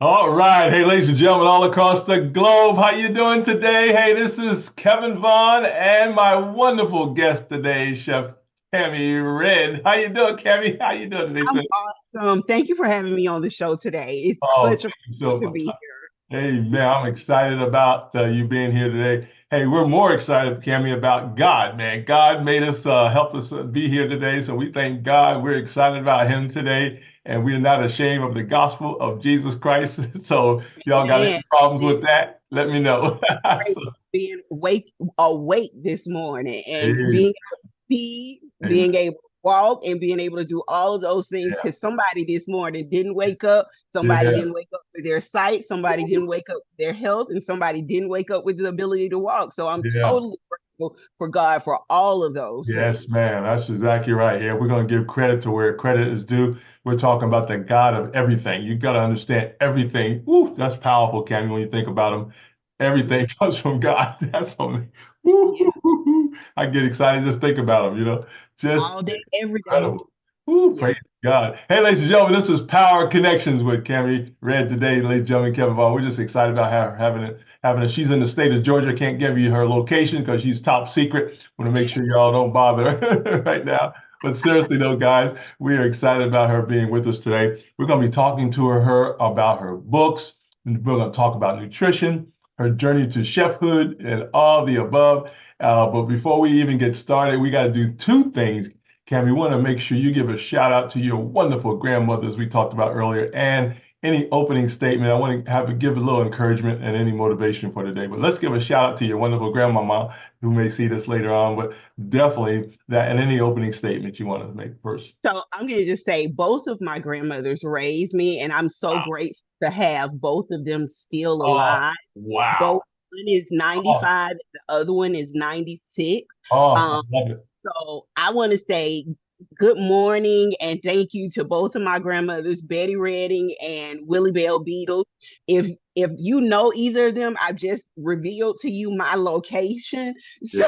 All right. Hey, ladies and gentlemen, all across the globe, how you doing today? Hey, this is Kevin Vaughn and my wonderful guest today, Chef Tammy Red. How you doing, Tammy? How you doing today, I'm sir? awesome. Thank you for having me on the show today. It's Oh, such a thank you so privilege to much. be Hey, man, I'm excited about you being here today. Hey, we're more excited, Cammy, about God, man. God made us, help us be here today. So we thank God. We're excited about Him today. And we're not ashamed of the gospel of Jesus Christ. So y'all got here. any problems Man, with that? Let me know. great So, being awake this morning and hey, being able to see, amen. being able to walk, and being able to do all of those things. Yeah, Because somebody this morning didn't wake up, somebody yeah, didn't wake up with their sight, somebody didn't wake up with their health, and somebody didn't wake up with the ability to walk. So I'm yeah. totally grateful for God for all of those Yes, things. ma'am. That's exactly right. Yeah, we're going to give credit to where credit is due. We're talking about the God of everything. You got to understand everything. Woo, that's powerful, Cammy, when you think about him. Everything comes from God. That's only, Yeah, I get excited just think about him, just all day, every day. incredible. Woo, Yeah. praise God. Hey, ladies and gentlemen, this is Power Connections with Cammy Red today. Ladies and gentlemen, Kevin Vaughn. We're just excited about her having it. She's in the state of Georgia. Can't give you her location because she's top secret. Want to make sure y'all don't bother her right now. But seriously, though, guys, we are excited about her being with us today. We're going to be talking to her about her books. We're going to talk about nutrition, her journey to chefhood, and all the above. But before we even get started, we got to do two things. Cam, we want to make sure you give a shout out to your wonderful grandmothers we talked about earlier, and any opening statement. I want to give a little encouragement and any motivation for today. But let's give a shout out to your wonderful grandmama who may see this later on. But definitely that, and any opening statement you want to make first. So I'm going to just say both of my grandmothers raised me, and I'm so Wow. grateful to have both of them still Oh, alive. Both wow. one is Oh, 95, and the other one is 96. oh, Um, I love it. so I want to say good morning and thank you to both of my grandmothers, Betty Redding and Willie Bell Beatles. If you know either of them, I just revealed to you my location. Yeah,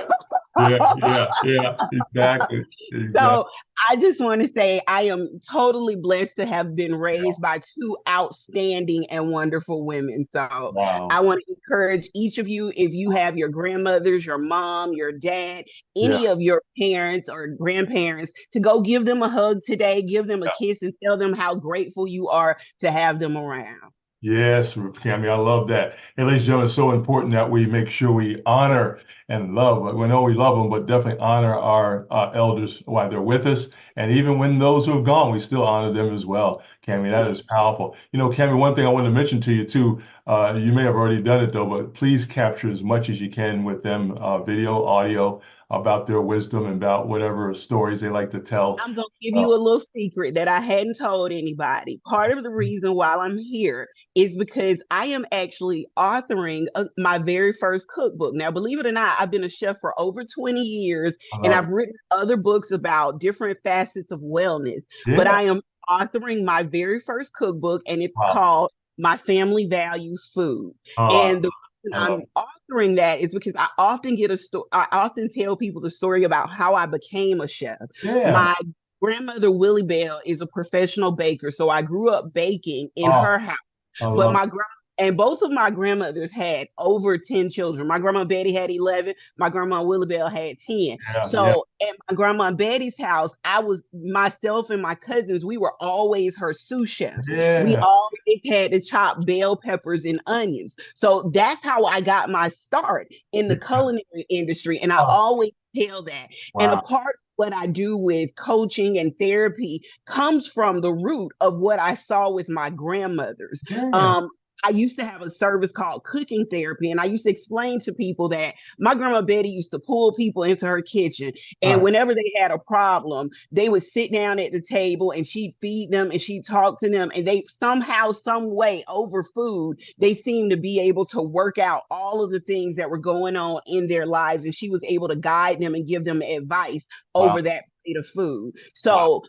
yeah, yeah, yeah. Exactly. So Exactly. I just want to say I am totally blessed to have been Yeah. raised by two outstanding and wonderful women. So I Wow. want to encourage each of you, if you have your grandmothers, your mom, your dad, Yeah. any of your parents or grandparents, to go give them a hug today, give them a kiss, and tell them how grateful you are to have them around. Yes, Cammy, I love that. And ladies and gentlemen, it's so important that we make sure we honor and love. We know we love them, but definitely honor our elders while they're with us. And even when those who have gone, we still honor them as well. Cammy, that Yeah. is powerful. Cammy, one thing I want to mention to you too, you may have already done it though, but please capture as much as you can with them, video, audio, about their wisdom and about whatever stories they like to tell. I'm going to give Uh, you a little secret that I hadn't told anybody. Part of the reason why I'm here is because I am actually authoring my very first cookbook. Now, believe it or not, I've been a chef for over 20 years I and love I've it. written other books about different facets of wellness. But Yeah. I am authoring my very first cookbook and it's Wow. called My Family Values Food. Oh, And the reason I love I'm authoring that is because I often tell people the story about how I became a chef. it. Yeah. My grandmother Willie Bell is a professional baker, so I grew up baking in Oh, her house. I But love my grandma and both of my grandmothers had over 10 children. My grandma Betty had 11, my grandma Willie Bell had 10. Yeah, yeah, So at my grandma Betty's house, I was myself and my cousins, we were always her sous chefs. We yeah. always had to chop bell peppers and onions. So that's how I got my start in the Yeah. culinary industry. And I Oh, always tell that. And a wow. part what I do with coaching and therapy comes from the root of what I saw with my grandmothers. Yeah. Um, I used to have a service called cooking therapy, and I used to explain to people that my grandma Betty used to pull people into her kitchen. And Right. whenever they had a problem, they would sit down at the table and she'd feed them and she'd talk to them. And they somehow, some way, over food, they seemed to be able to work out all of the things that were going on in their lives. And she was able to guide them and give them advice Wow. over that plate of food. Wow. So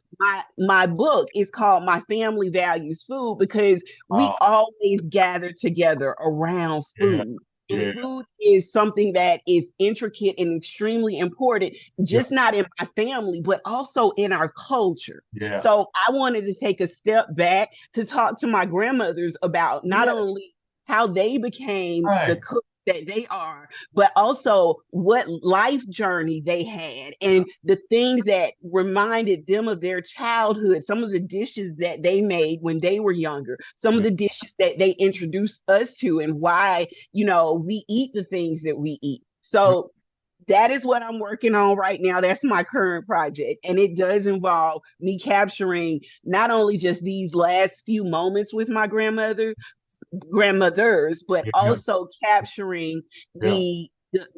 my book is called My Family Values Food because we Wow. always gather together around Yeah. food. And Yeah. food is something that is intricate and extremely important, Yeah. just not in my family, but also in our culture. Yeah. So I wanted to take a step back to talk to my grandmothers about not Yeah. only how they became the Right. cook that they are, but also what life journey they had and the things that reminded them of their childhood, some of the dishes that they made when they were younger, some of Yeah. the dishes that they introduced us to, and why, we eat the things that we eat. So that is what I'm working on right now. That's my current project. And it does involve me capturing not only just these last few moments with my grandmothers, but Yeah. also capturing Yeah.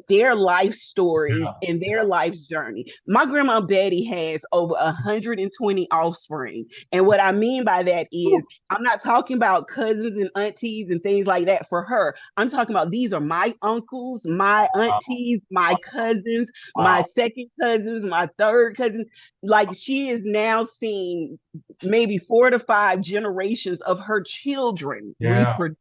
their life stories Yeah. and their life's journey. My grandma Betty has over 120 offspring. And what I mean by that is I'm not talking about cousins and aunties and things like that for her. I'm talking about these are my uncles, my Wow. aunties, my cousins, my Wow. second cousins, my third cousins. Like she is now seeing maybe 4 to 5 generations of her children Yeah. reproduce.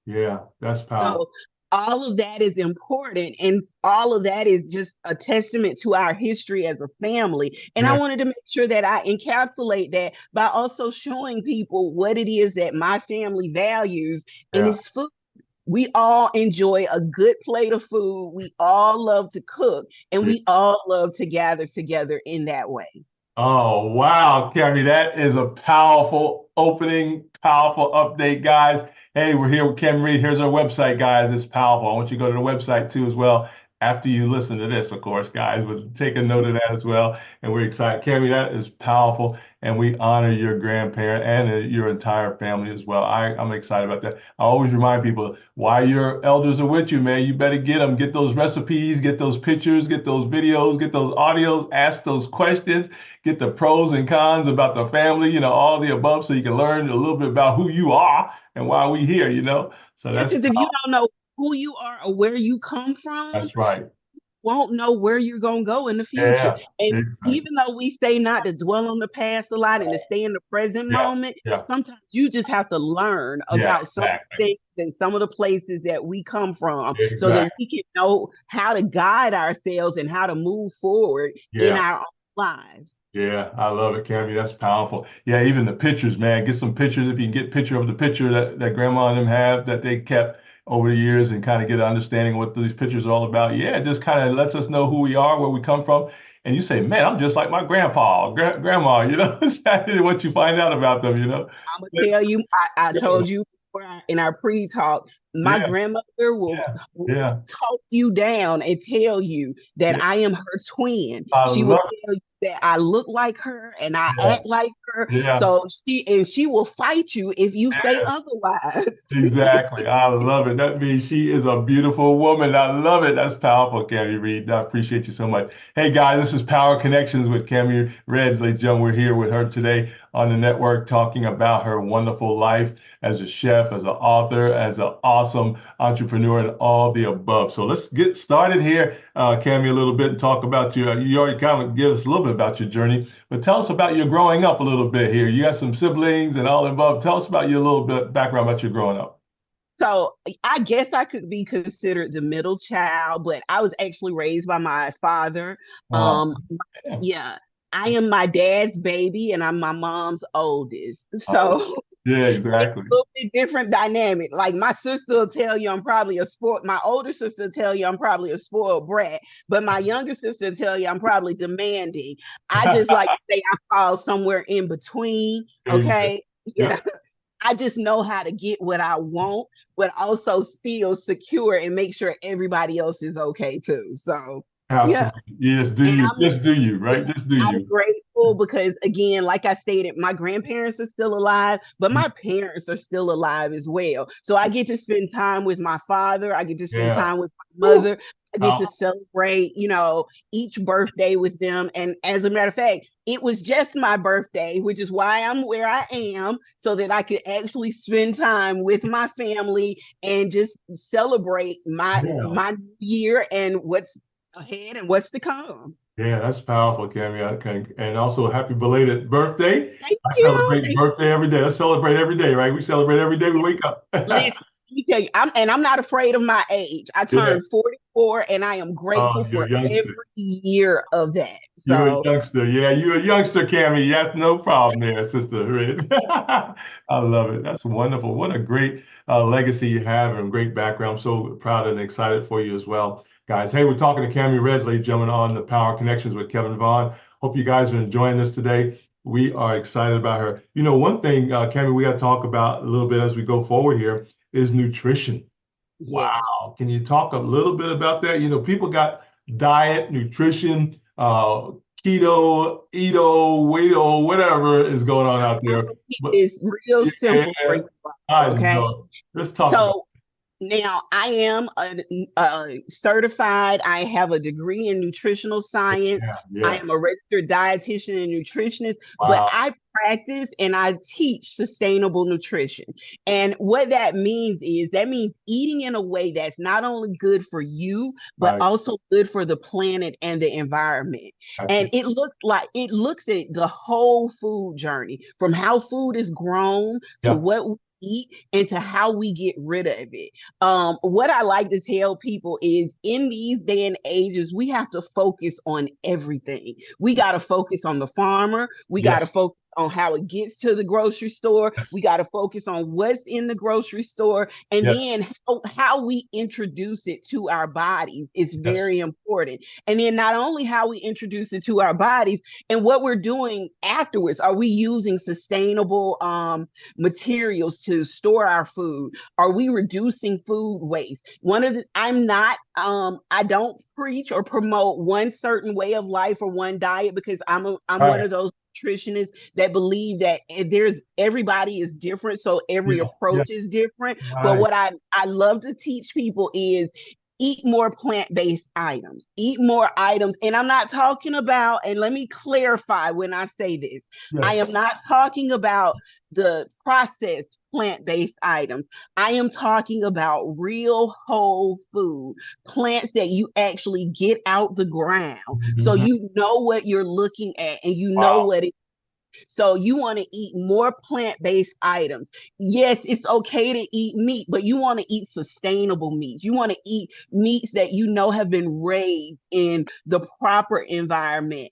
Yeah. That's powerful. So all of that is important, and all of that is just a testament to our history as a family. And I Yeah. wanted to make sure that I encapsulate that by also showing people what it is that my family values, and Yeah. it's food. We all enjoy a good plate of food. We all love to cook, and Yeah. we all love to gather together in that way. Oh, wow, Kevin, that is a powerful opening, powerful update, guys. Hey, we're here with Kevin Reed. Here's our website, guys. It's powerful. I want you to go to the website too as well after you listen to this, of course, guys. But take a note of that as well. And we're excited. Kevin, that is powerful. And we honor your grandparent and your entire family as well. I'm excited about that. I always remind people why your elders are with you, man. You better get them, get those recipes, get those pictures, get those videos, get those audios, ask those questions, get the pros and cons about the family, all the above, so you can learn a little bit about who you are and why we here. So that's Because if you don't know who you are or where you come from, that's right. won't know where you're going to go in the future. Yeah, And exactly. even though we say not to dwell on the past a lot and to stay in the present Yeah, moment, yeah, sometimes you just have to learn yeah, about some of exactly. the things and some of the places that we come from so that Exactly. we can know how to guide ourselves and how to move forward in Yeah. our own lives. Yeah, I love it, Cammy. That's powerful. Yeah, even the pictures, man. Get some pictures if you can get picture of the picture that grandma and them have that they kept over the years and kind of get an understanding of what these pictures are all about. Yeah, it just kind of lets us know who we are, where we come from. And you say, man, I'm just like my grandpa, grandma, That's what you find out about them. I'm gonna tell you, I told you in our pre-talk, my Yeah, grandmother yeah, will yeah, talk you down and tell you that yeah. I am her twin. I She will love tell you that I look like her and I it. act like her. Yeah, So she will fight you if you say yeah. otherwise. Exactly. I love it. That means she is a beautiful woman. I love it. That's powerful, Cammy Reed. I appreciate you so much. Hey, guys, this is Power Connections with Cammy Reed. Ladies and gentlemen, we're here with her today on the network talking about her wonderful life as a chef, as an author, as an awesome entrepreneur, and all the above. So let's get started here, Cammy, a little bit and talk about you already kind of give us a little bit about your journey, but tell us about your growing up a little bit here. You got some siblings and all the above. Tell us about your little bit background about your growing up. So I guess I could be considered the middle child, but I was actually raised by my father. Oh, Um, yeah. yeah, I am my dad's baby and I'm my mom's oldest. Oh, So yeah, it's exactly. a little bit different dynamic. Like my sister will tell you I'm probably a sport. My older sister will tell you I'm probably a spoiled brat, but my younger sister will tell you I'm probably demanding. I just like to say I fall somewhere in between. There you go. Okay. Yep, Yeah. I just know how to get what I want, but also still secure and make sure everybody else is okay too. So yeah. absolutely. Yes, do And you. Just do you, yeah, right? Just do I'm you. grateful because, again, like I stated, my grandparents are still alive, but my parents are still alive as well. So I get to spend time with my father. I get to spend Yeah. time with my Woo. mother. I get to Powerful. celebrate, each birthday with them. And as a matter of fact, it was just my birthday, which is why I'm where I am, so that I could actually spend time with my family and just celebrate my Yeah. my year and what's ahead and what's to come. Yeah, that's powerful, Cammy. Okay. And also, happy belated birthday. Thank I you. celebrate birthday every day. I celebrate every day, right? We celebrate every day we wake up. Listen, me tell you, I'm not afraid of my age. I Yeah. turned 44 and I am Oh, grateful you're for a youngster. every year of that. You're a So youngster. Yeah, you're a youngster, Cammy. That's no problem there, Sister Red. I love it. That's wonderful. What a great legacy you have and great background. I'm so proud and excited for you as well, guys. Hey, we're talking to Cammy Red, ladies and gentlemen, on the Power Connections with Kevin Vaughn. Hope you guys are enjoying this today. We are excited about her. You know, one thing, Cammy, we got to talk about a little bit as we go forward here is nutrition. yes. Wow. Can you talk a little bit about that? You know, people got diet, nutrition, keto, edo, wedo, whatever is going on out I'm there. gonna keep But this real yeah, simple for you. I Okay. know. Let's talk about So now, I am certified. I have a degree in nutritional it. science. Yeah, I yeah. am a registered dietitian and nutritionist, but Wow. I practice and I teach sustainable nutrition. And what that means is that means eating in a way that's not only good for you, but Right. also good for the planet and the environment. Gotcha. And it looks at the whole food journey from how food is grown to Yeah. what we eat and to how we get rid of it. What I like to tell people is in these day and ages, we have to focus on everything. We got to focus on the farmer. We got to Yes. focus on how it gets to the grocery store. We got to focus on what's in the grocery store. And Yes. then how we introduce it to our bodies is Yes. very important. And then not only how we introduce it to our bodies and what we're doing afterwards. Are we using sustainable materials to store our food? Are we reducing food waste? I don't preach or promote one certain way of life or one diet because I'm one Right. of those nutritionists that believe that there's everybody is different, so every Yeah. Yeah. approach is different. But Right. what I love to teach people is eat more plant-based items, eat more items. And I'm not talking about, and let me clarify when I say this, I Yes. am not talking about the processed plant-based items. I am talking about real whole food, plants that you actually get out the ground. So Mhm. you know what you're looking at and you know Wow. what it. So you want to eat more plant-based items. Yes, it's okay to eat meat, but you want to eat sustainable meats. You want to eat meats that you know have been raised in the proper environment.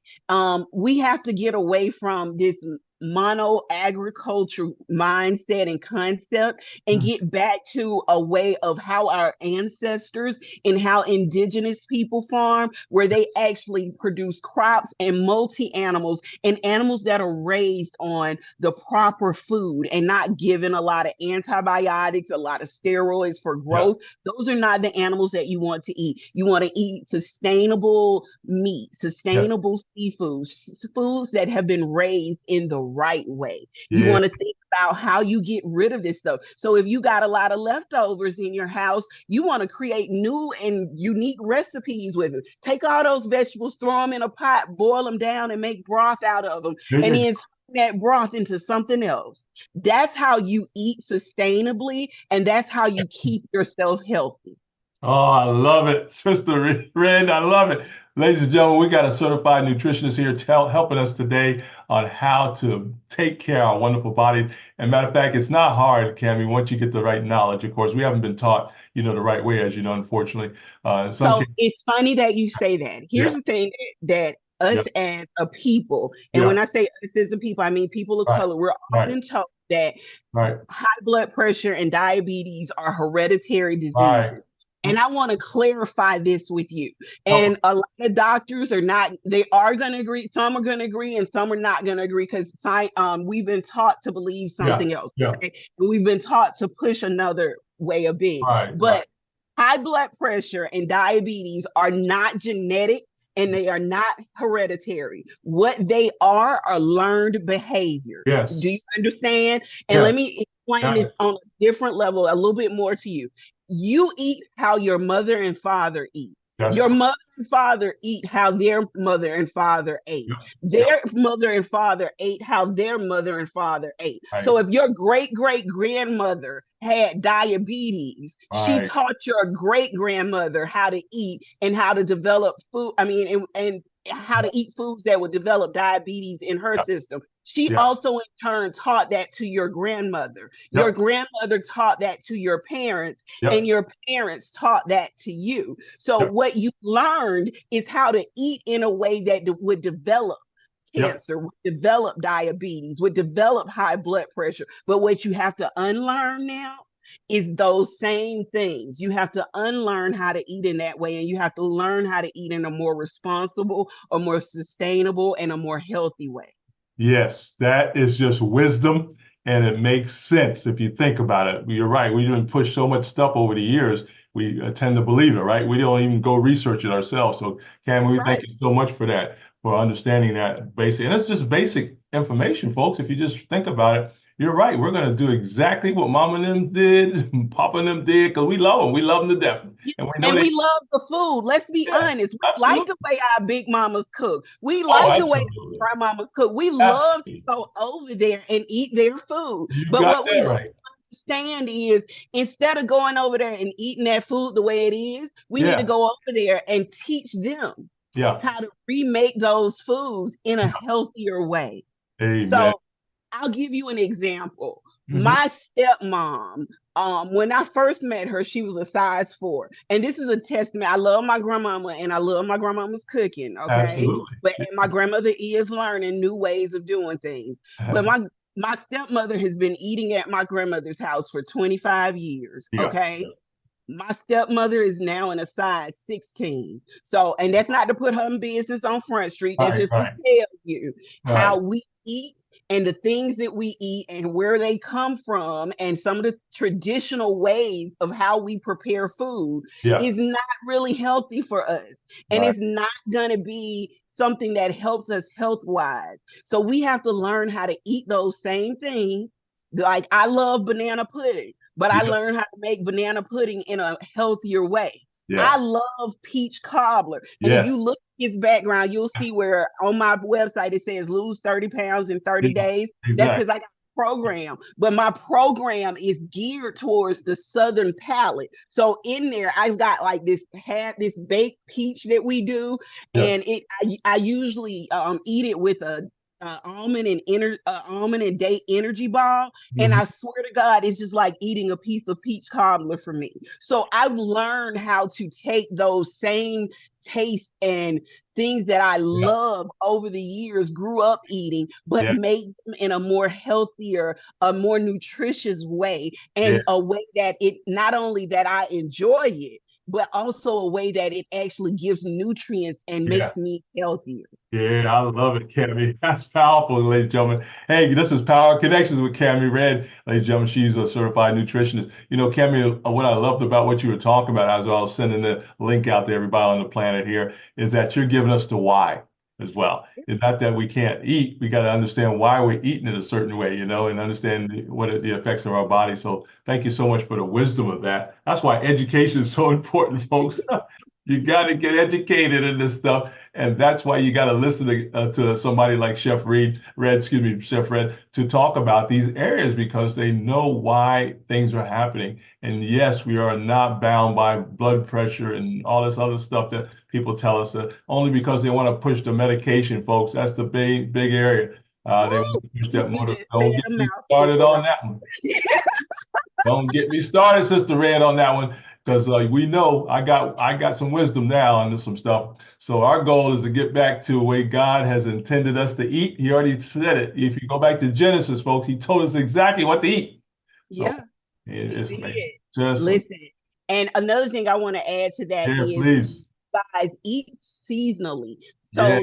We have to get away from this mono agriculture mindset and concept and Mhm. get back to a way of how our ancestors and how indigenous people farm, where they actually produce crops and multi animals and animals that are raised on the proper food and not given a lot of antibiotics, a lot of steroids for Yeah. growth. Those are not the animals that you want to eat. You want to eat sustainable meat, Yeah. sustainable seafoods, foods that have been raised in the right way. You Yeah. want to think about how you get rid of this stuff. So if you got a lot of leftovers in your house, you want to create new and unique recipes with it. Take all those vegetables, throw them in a pot, boil them down, and make broth out of them, There and you then turn that broth into something else. That's how you eat sustainably, and that's how you keep yourself healthy. Oh, I love it, Sister Red. I love it. Ladies and gentlemen, we got a certified nutritionist here helping us today on how to take care of our wonderful bodies. And matter of fact, it's not hard, Cammy, once you get the right knowledge. Of course, we haven't been taught, the right way, as you know, unfortunately. In some So cases, it's funny that you say that. Here's yeah, the thing that us yeah, as a people, and yeah, when I say us as a people, I mean people of right, color, we're right, often told that right, high blood pressure and diabetes are hereditary right. diseases. And I want to clarify this with you. Help And us. a lot of doctors are not, they are going to agree. Some are going to agree and some are not going to agree because we've been taught to believe Yeah, something else. yeah, Okay? And we've been taught to push another way of being. right, right. But high blood pressure and diabetes are not genetic and they are not hereditary. What they are learned behaviors. Do Yes, you understand? And yes, let me explain got this it. on a different level, a little bit more to you. You eat how your mother and father eat. That's Your correct. mother and father eat how their mother and father ate. Yeah, yeah, Their mother and father ate how their mother and father ate. right, So if your great great grandmother had diabetes, she right. taught your great grandmother how to eat and how to develop food. I mean, and how to eat foods that would develop diabetes in her Yep. system. She Yep. also, in turn, taught that to your grandmother. Your Yep. grandmother taught that to your parents, and Yep. your parents taught that to you. So, Yep. what you learned is how to eat in a way that would develop Yep. cancer, would develop diabetes, would develop high blood pressure. But what you have to unlearn now is those same things. You have to unlearn how to eat in that way, and you have to learn how to eat in a more responsible, a more sustainable, and a more healthy way. Yes, that is just wisdom, and it makes sense if you think about it. You're right. We've been pushed so much stuff over the years. We tend to believe it, right? We don't even go research it ourselves. So, Cam, That's we thank right. you so much for that, for understanding that basic. And it's just basic information, folks. If you just think about it, you're right. We're going to do exactly what Mama and them did, and Papa and them did, because we love them. We love them to death, and we know And they. we love the food. Let's be Yeah, honest. We like absolutely. the way our big mamas cook. We Oh, like the way absolutely. our grandmamas cook. We love to Absolutely. go over there and eat their food. You But got what we that don't right. understand is, instead of going over there and eating that food the way it is, we need to Yeah. go over there and teach them Yeah. how to remake those foods in a healthier way. Amen. So I'll give you an example. Hmm. My stepmom, when I first met her, she was a size 4. And this is a testament. I love my grandmama and I love my grandmama's cooking, okay? Absolutely. But and my grandmother is learning new ways of doing things. But my stepmother has been eating at my grandmother's house for 25 years, Yeah. okay? My stepmother is now in a size 16. So, and that's not to put her business on Front Street. That's Right, just to right, tell you right. how we eat and the things that we eat and where they come from, and some of the traditional ways of how we prepare food Yeah. is not really healthy for us. And Right. it's not going to be something that helps us health wise. So we have to learn how to eat those same things. Like, I love banana pudding, but I Yeah. learned how to make banana pudding in a healthier way. Yeah. I love peach cobbler. And if Yes. you look at his background, you'll see where on my website it says lose 30 pounds in 30 Yeah. days. That's Exactly. because I got a program. But my program is geared towards the southern palate. So in there, I've got like this baked peach that we do. Yeah. And I usually eat it with a almond and date energy ball, and Hmm. I swear to God, it's just like eating a piece of peach cobbler for me. So I've learned how to take those same tastes and things that I Yeah. love over the years, grew up eating, but Yeah. make them in a more healthier, a more nutritious way, Yeah. and a way that it not only that I enjoy it, but also a way that it actually gives nutrients and Yeah. makes me healthier. Yeah, I love it, Cammy. That's powerful, ladies and gentlemen. Hey, this is Power Connections with Cammy Red. Ladies and gentlemen, she's a certified nutritionist. You know, Cammy, what I loved about what you were talking about as I was sending the link out to everybody on the planet here is that you're giving us the why as well. It's not that we can't eat. We got to understand why we're eating it a certain way, and understand the effects of our body. So thank you so much for the wisdom of that. That's why education is so important, folks. You got to get educated in this stuff. And that's why you got to listen to somebody like Chef Red, to talk about these areas because they know why things are happening. And yes, we are not bound by blood pressure and all this other stuff that people tell us only because they want to push the medication, folks. That's the big area. They want to push that You motor. just said Don't get a me mouthful, started bro. on that one. Don't get me started, Sister Red, on that one, because we know I got some wisdom now on some stuff. So our goal is to get back to the way God has intended us to eat. He already said it. If you go back to Genesis, folks, He told us exactly what to eat. So Yeah, he it's did. just Listen, and another thing I want to add to that yeah, is, please, guys, eat seasonally. yeah,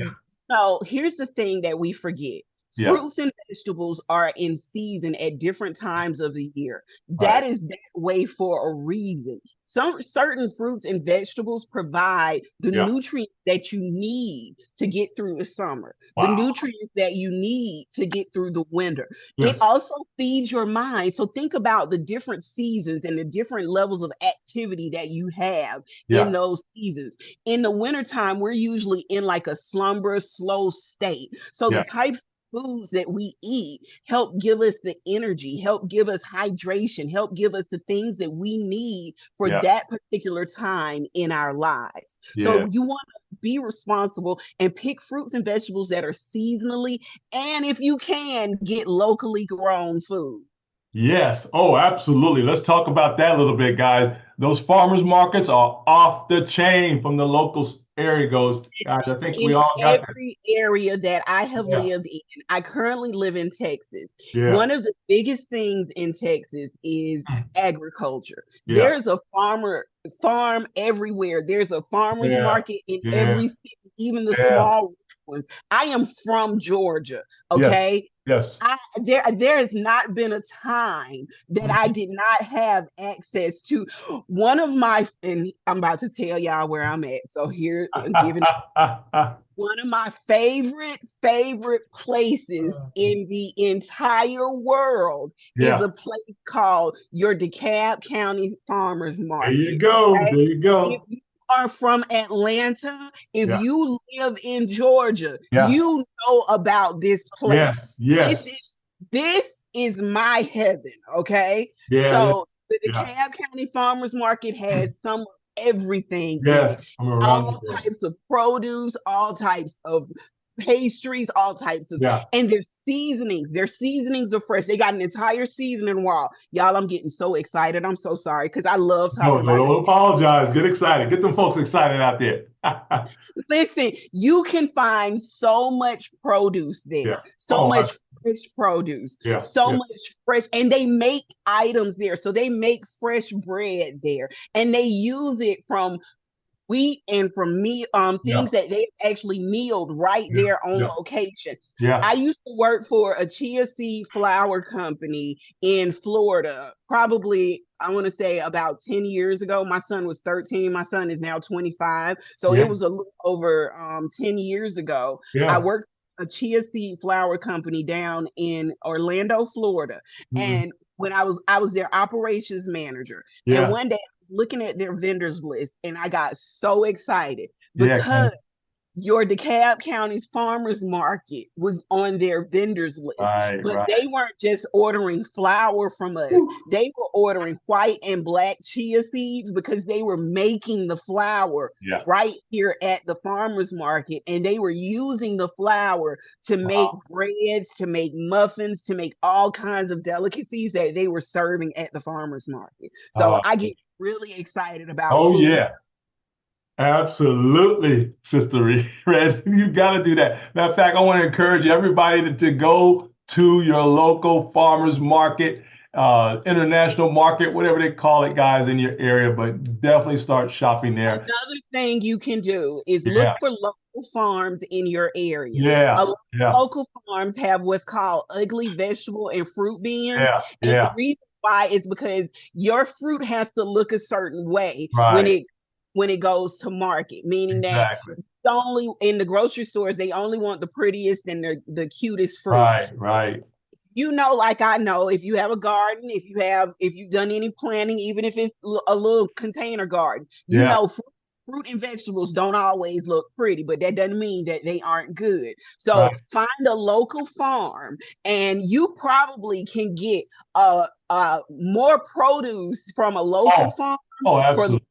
So here's the thing that we forget. yeah, Fruits and vegetables are in season at different times of the year. right, That is that way for a reason. Some certain fruits and vegetables provide the yeah, nutrients that you need to get through the summer, the wow, nutrients that you need to get through the winter. It yes, also feeds your mind. So think about the different seasons and the different levels of activity that you have in yeah, those seasons. In the wintertime, we're usually in like a slumber, slow state. So the yeah, types of foods that we eat help give us the energy, help give us hydration, help give us the things that we need for Yeah. that particular time in our lives. Yeah. So you want to be responsible and pick fruits and vegetables that are seasonally, and if you can, get locally grown food. Yes. Oh, absolutely. Let's talk about that a little bit, guys. Those farmers markets are off the chain from the local area goes. Guys, I think we In all got that. every area that I have Yeah. lived in, I currently live in Texas. Yeah. One of the biggest things in Texas is agriculture. Yeah. There's a farm everywhere. There's a farmer's Yeah. market in Yeah. every city, even the Yeah. small ones. I am from Georgia, Yes. okay? Yes. There has not been a time that I did not have access to one of my, and I'm about to tell y'all where I'm at. So here, I'm giving one of my favorite places in the entire world is Yeah. a place called your DeKalb County Farmers There you Market. go. Okay, There you if go. you are from Atlanta, if Yeah. you live in Georgia, Yeah. you know about this place. Yes. This Yes. is this is my heaven. Okay, Yeah. so the Yeah. DeKalb County Farmers Market has some of everything in it, Yes. From around the all world. types of produce, all types of pastries, all types of, Yeah. and their seasonings. Their seasonings are fresh. They got an entire seasoning wall. Y'all, I'm getting so excited. I'm so sorry because I love No, talking no, about this. don't apologize. Get excited. Get them folks excited out there. Listen, you can find so much produce Yeah. there, so Oh, much fresh produce, yeah. so Yeah. much fresh, and they make items there. So they make fresh bread there, and they use it from wheat and from me Yeah. things that they actually milled right Yeah. there on Yeah. location. Yeah. I used to work for a chia seed flour company in Florida, probably I want to say about 10 years ago. My son was 13, my son is now 25. So it Yeah. was a little over 10 years ago. I Yeah. worked a chia seed flour company down in Orlando, Florida. Mhm. And when I was their operations manager. And Yeah. one day looking at their vendors list and I got so excited Yeah. because your DeKalb County's farmers market was on their vendors list, Right. but Right. they weren't just ordering flour from us. Whew. They were ordering white and black chia seeds because they were making the flour Yeah. right here at the farmers market. And they were using the flour to make Wow. breads, to make muffins, to make all kinds of delicacies that they were serving at the farmers market. So Uh, I get really excited about oh food. yeah. Absolutely, Sister Red. You got to do that. Matter of fact, I want to encourage everybody to go to your local farmers market, international market, whatever they call it, guys, in your area, but definitely start shopping there. Another thing you can do is look Yeah. for local farms in your area. A Yeah. lot of Yeah. local farms have what's called ugly vegetable and fruit bins. Yeah. And the Yeah. reason why is because your fruit has to look a certain way Right. when it goes to market, meaning that Exactly. only in the grocery stores they only want the prettiest and the cutest fruit. Right. Right. You know, like I know, if you have a garden, if you've done any planting, even if it's a little container garden, you Yeah. know, fruit and vegetables don't always look pretty, but that doesn't mean that they aren't good. So Right. find a local farm, and you probably can get more produce from a local Oh. farm Oh, for absolutely.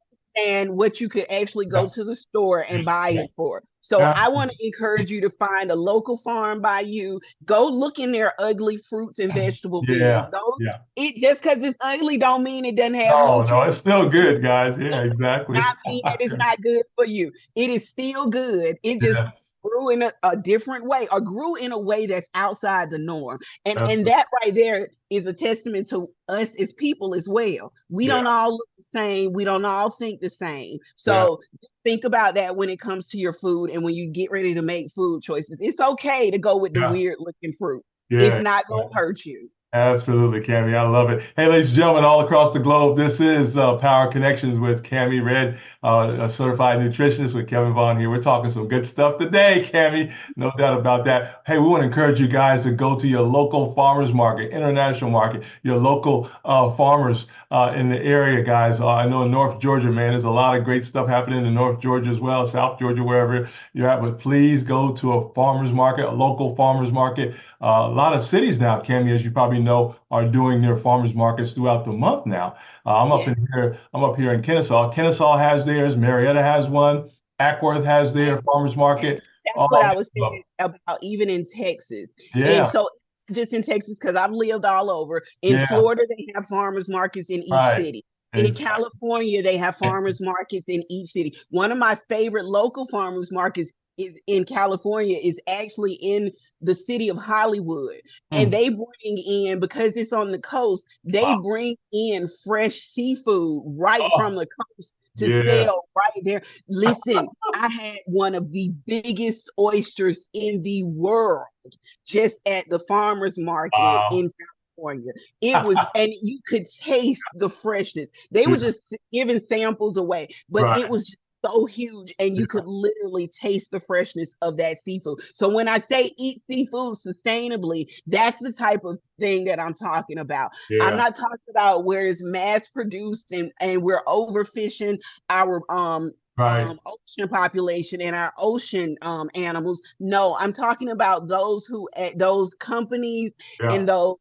and what you could actually go Yeah. to the store and buy Yeah. it for. So Yeah. I want to encourage you to find a local farm by you. Go look in their ugly fruits and vegetable bins. Yeah. Those Yeah. it just because it's ugly don't mean it doesn't have No, no, nutrients. it's still good, guys. Yeah, Not exactly. mean that it's not good for you. It is still good. It just Yes. grew in a different way or grew in a way that's outside the norm. And Absolutely. that right there is a testament to us as people as well. We Yeah. don't all look the same. We don't all think the same. Yeah. So think about that when it comes to your food and when you get ready to make food choices. It's okay to go with the Yeah. weird looking fruit. It's Yeah. not Yeah. going to hurt you. Absolutely, Cami. I love it. Hey, ladies and gentlemen, all across the globe, this is Power Connections with Cami Red, a certified nutritionist with Kevin Vaughn here. We're talking some good stuff today, Cami. No doubt about that. Hey, we want to encourage you guys to go to your local farmers market, international market, your local farmers in the area, guys. I know in North Georgia, man, there's a lot of great stuff happening in North Georgia as well, South Georgia, wherever you're at. But please go to a farmers market, a local farmers market. A lot of cities now, Cami, as you probably know, are doing their farmers markets throughout the month now. I'm up Yeah. in here. I'm up here in Kennesaw. Kennesaw has theirs. Marietta has one. Ackworth has their farmers market. That's what All I these, was saying about even in Texas. And yeah, so just in Texas, because I've lived all over. In yeah, Florida, they have farmers markets in each right. city. In Exactly. California, they have farmers markets in each city. One of my favorite local farmers markets is in California is actually in the city of Hollywood. And Mm. they bring in, because it's on the coast, they Wow. bring in fresh seafood right Oh, from the coast to yeah. sell right there. Listen, I had one of the biggest oysters in the world just at the farmers market Wow. in California. It was, and you could taste the freshness. They were Yeah, just giving samples away, but it right. was just so huge, and you Yeah. could literally taste the freshness of that seafood. So when I say eat seafood sustainably, that's the type of thing that I'm talking about. I'm Yeah. not talking about where it's mass produced and we're overfishing our Right. ocean population and our ocean animals. No, I'm talking about those who those companies Yeah. and those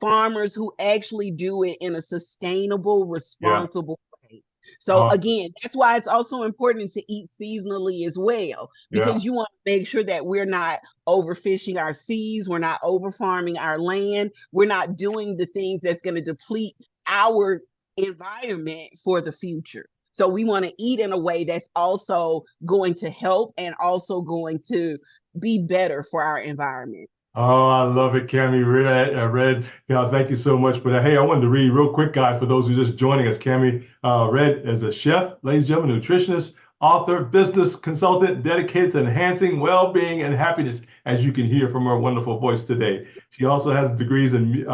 farmers who actually do it in a sustainable, Yeah. responsible way. So Oh, again, that's why it's also important to eat seasonally as well, yeah. because you want to make sure that we're not overfishing our seas, we're not over farming our land, we're not doing the things that's going to deplete our environment for the future. So we want to eat in a way that's also going to help and also going to be better for our environment. Oh, I love it, Cami. Red, thank you so much for that. Hey, I wanted to read real quick, guys, for those who are just joining us. Cami Red is a chef, ladies and gentlemen, nutritionist, author, business consultant, dedicated to enhancing well-being and happiness, as you can hear from her wonderful voice today. She also has degrees in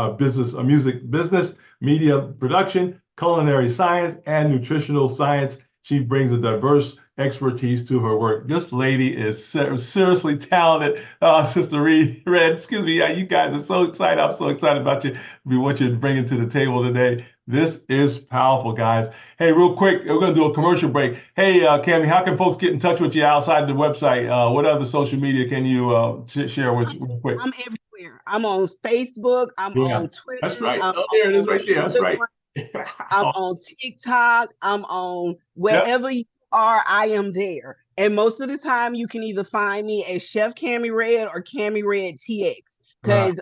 music business, media production, culinary science, and nutritional science. She brings a diverse expertise to her work. This lady is seriously talented. Sister Red, excuse me. Yeah, you guys are so excited. I'm so excited about you. What you're bringing to the table today. This is powerful, guys. Hey, real quick, we're going to do a commercial break. Hey, Cami, how can folks get in touch with you outside the website? What other social media can you share with real quick? I'm everywhere. I'm on Facebook. I'm Yeah, on that's Twitter. right. I'm Oh, there it is on right there. That's right. Instagram. I'm on TikTok. I'm on Yep. wherever you are, I am there. And most of the time, you can either find me as Chef Cami Red or Cami Red TX. Right. Because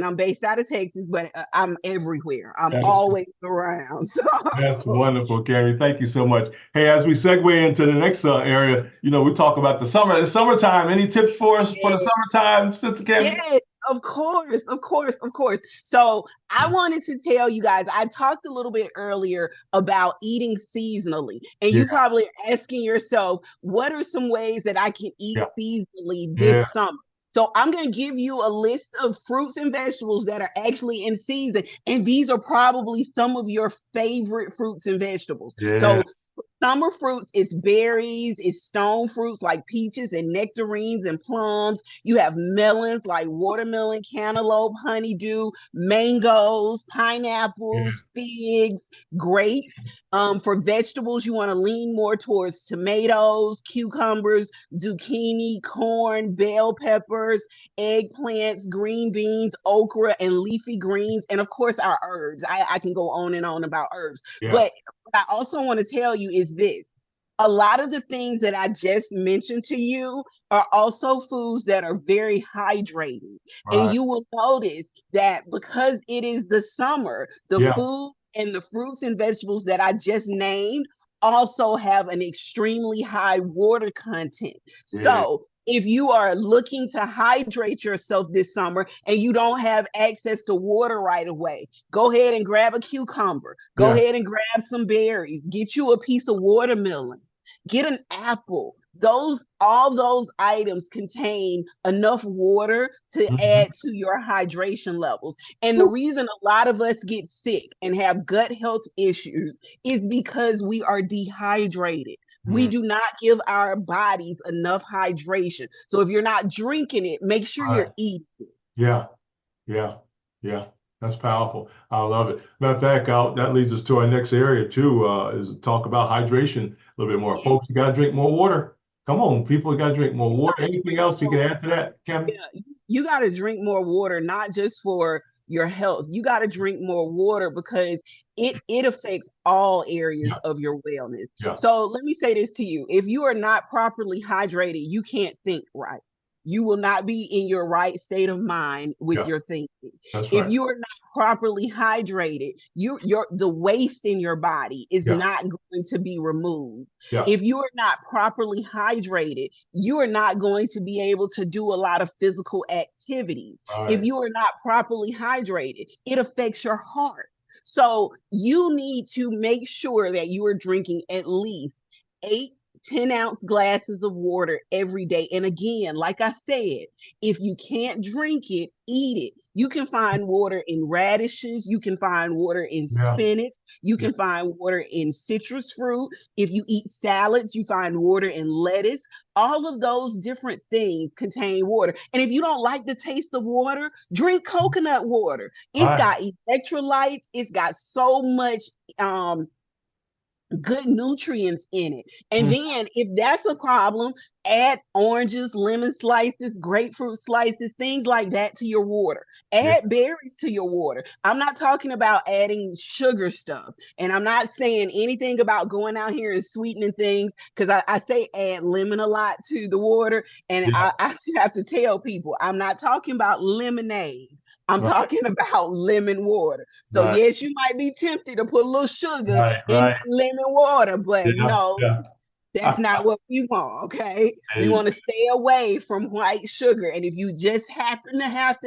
I'm based out of Texas, but I'm everywhere. I'm That's always around. That's So, wonderful, Gary. Thank you so much. Hey, as we segue into the next area, we talk about the summer. The summertime. Any tips for us for the yeah. summertime, Sister Cami? Yes, of course, of course, of course. So I wanted to tell you guys, I talked a little bit earlier about eating seasonally, and Yeah, you probably are asking yourself, what are some ways that I can eat yeah, seasonally this yeah, summer? So I'm going to give you a list of fruits and vegetables that are actually in season, and these are probably some of your favorite fruits and vegetables. yeah, So summer fruits, it's berries, it's stone fruits like peaches and nectarines and plums. You have melons like watermelon, cantaloupe, honeydew, mangoes, yeah, pineapples, figs, grapes. For vegetables, you want to lean more towards tomatoes, cucumbers, zucchini, corn, bell peppers, eggplants, green beans, okra, and leafy greens. And of course, our herbs. I can go on and on about herbs. yeah. But what I also want to tell you is this: a lot of the things that I just mentioned to you are also foods that are very hydrating. And Right. you will notice that because it is the summer, the Yeah, food and the fruits and vegetables that I just named also have an extremely high water content. yeah, So if you are looking to hydrate yourself this summer and you don't have access to water right away, go ahead and grab a cucumber. Go yeah, ahead and grab some berries. Get you a piece of watermelon. Get an apple. all those items contain enough water to Mhm. add to your hydration levels. And the reason a lot of us get sick and have gut health issues is because we are dehydrated. We Mhm. do not give our bodies enough hydration. So if you're not drinking it, make sure you're Right. eating. Yeah. Yeah. Yeah. That's powerful. I love it. Matter of fact, that leads us to our next area too, is talk about hydration a little bit more. Yeah. Folks, you got to drink more water. Come on, people, you got to drink more You water. gotta Anything drink else you more can add to that, Kim? Yeah, you got to drink more water, not just for your health. You got to drink more water because it affects all areas Yeah. of your wellness. Yeah. So let me say this to you. If you are not properly hydrated, you can't think right. You will not be in your right state of mind with Yeah. your thinking. That's If right. you are not properly hydrated, the waste in your body is Yeah. not going to be removed. Yeah. If you are not properly hydrated, you are not going to be able to do a lot of physical activity. If Right. you are not properly hydrated, it affects your heart. So you need to make sure that you are drinking at least 8 10-ounce glasses of water every day. And again, like I said, if you can't drink it, eat it. You can find water in radishes, you can find water in Yeah. spinach, you Yeah. can find water in citrus fruit. If you eat salads, you find water in lettuce. All of those different things contain water. And if you don't like the taste of water, drink coconut water. It's Right. got electrolytes, it's got so much um good nutrients in it. And Mm. then if that's a problem, add oranges, lemon slices, grapefruit slices, things like that to your water. Yeah. Add berries to your water. I'm not talking about adding sugar stuff. And I'm not saying anything about going out here and sweetening things because I say add lemon a lot to the water. And Yeah. I have to tell people, I'm not talking about lemonade. I'm Right. talking about lemon water. So Right. yes, you might be tempted to put a little sugar Right. in Right. that lemon water, but Yeah. no, Yeah. that's not what we want, okay? We Hey. want to stay away from white sugar. And if you just happen to have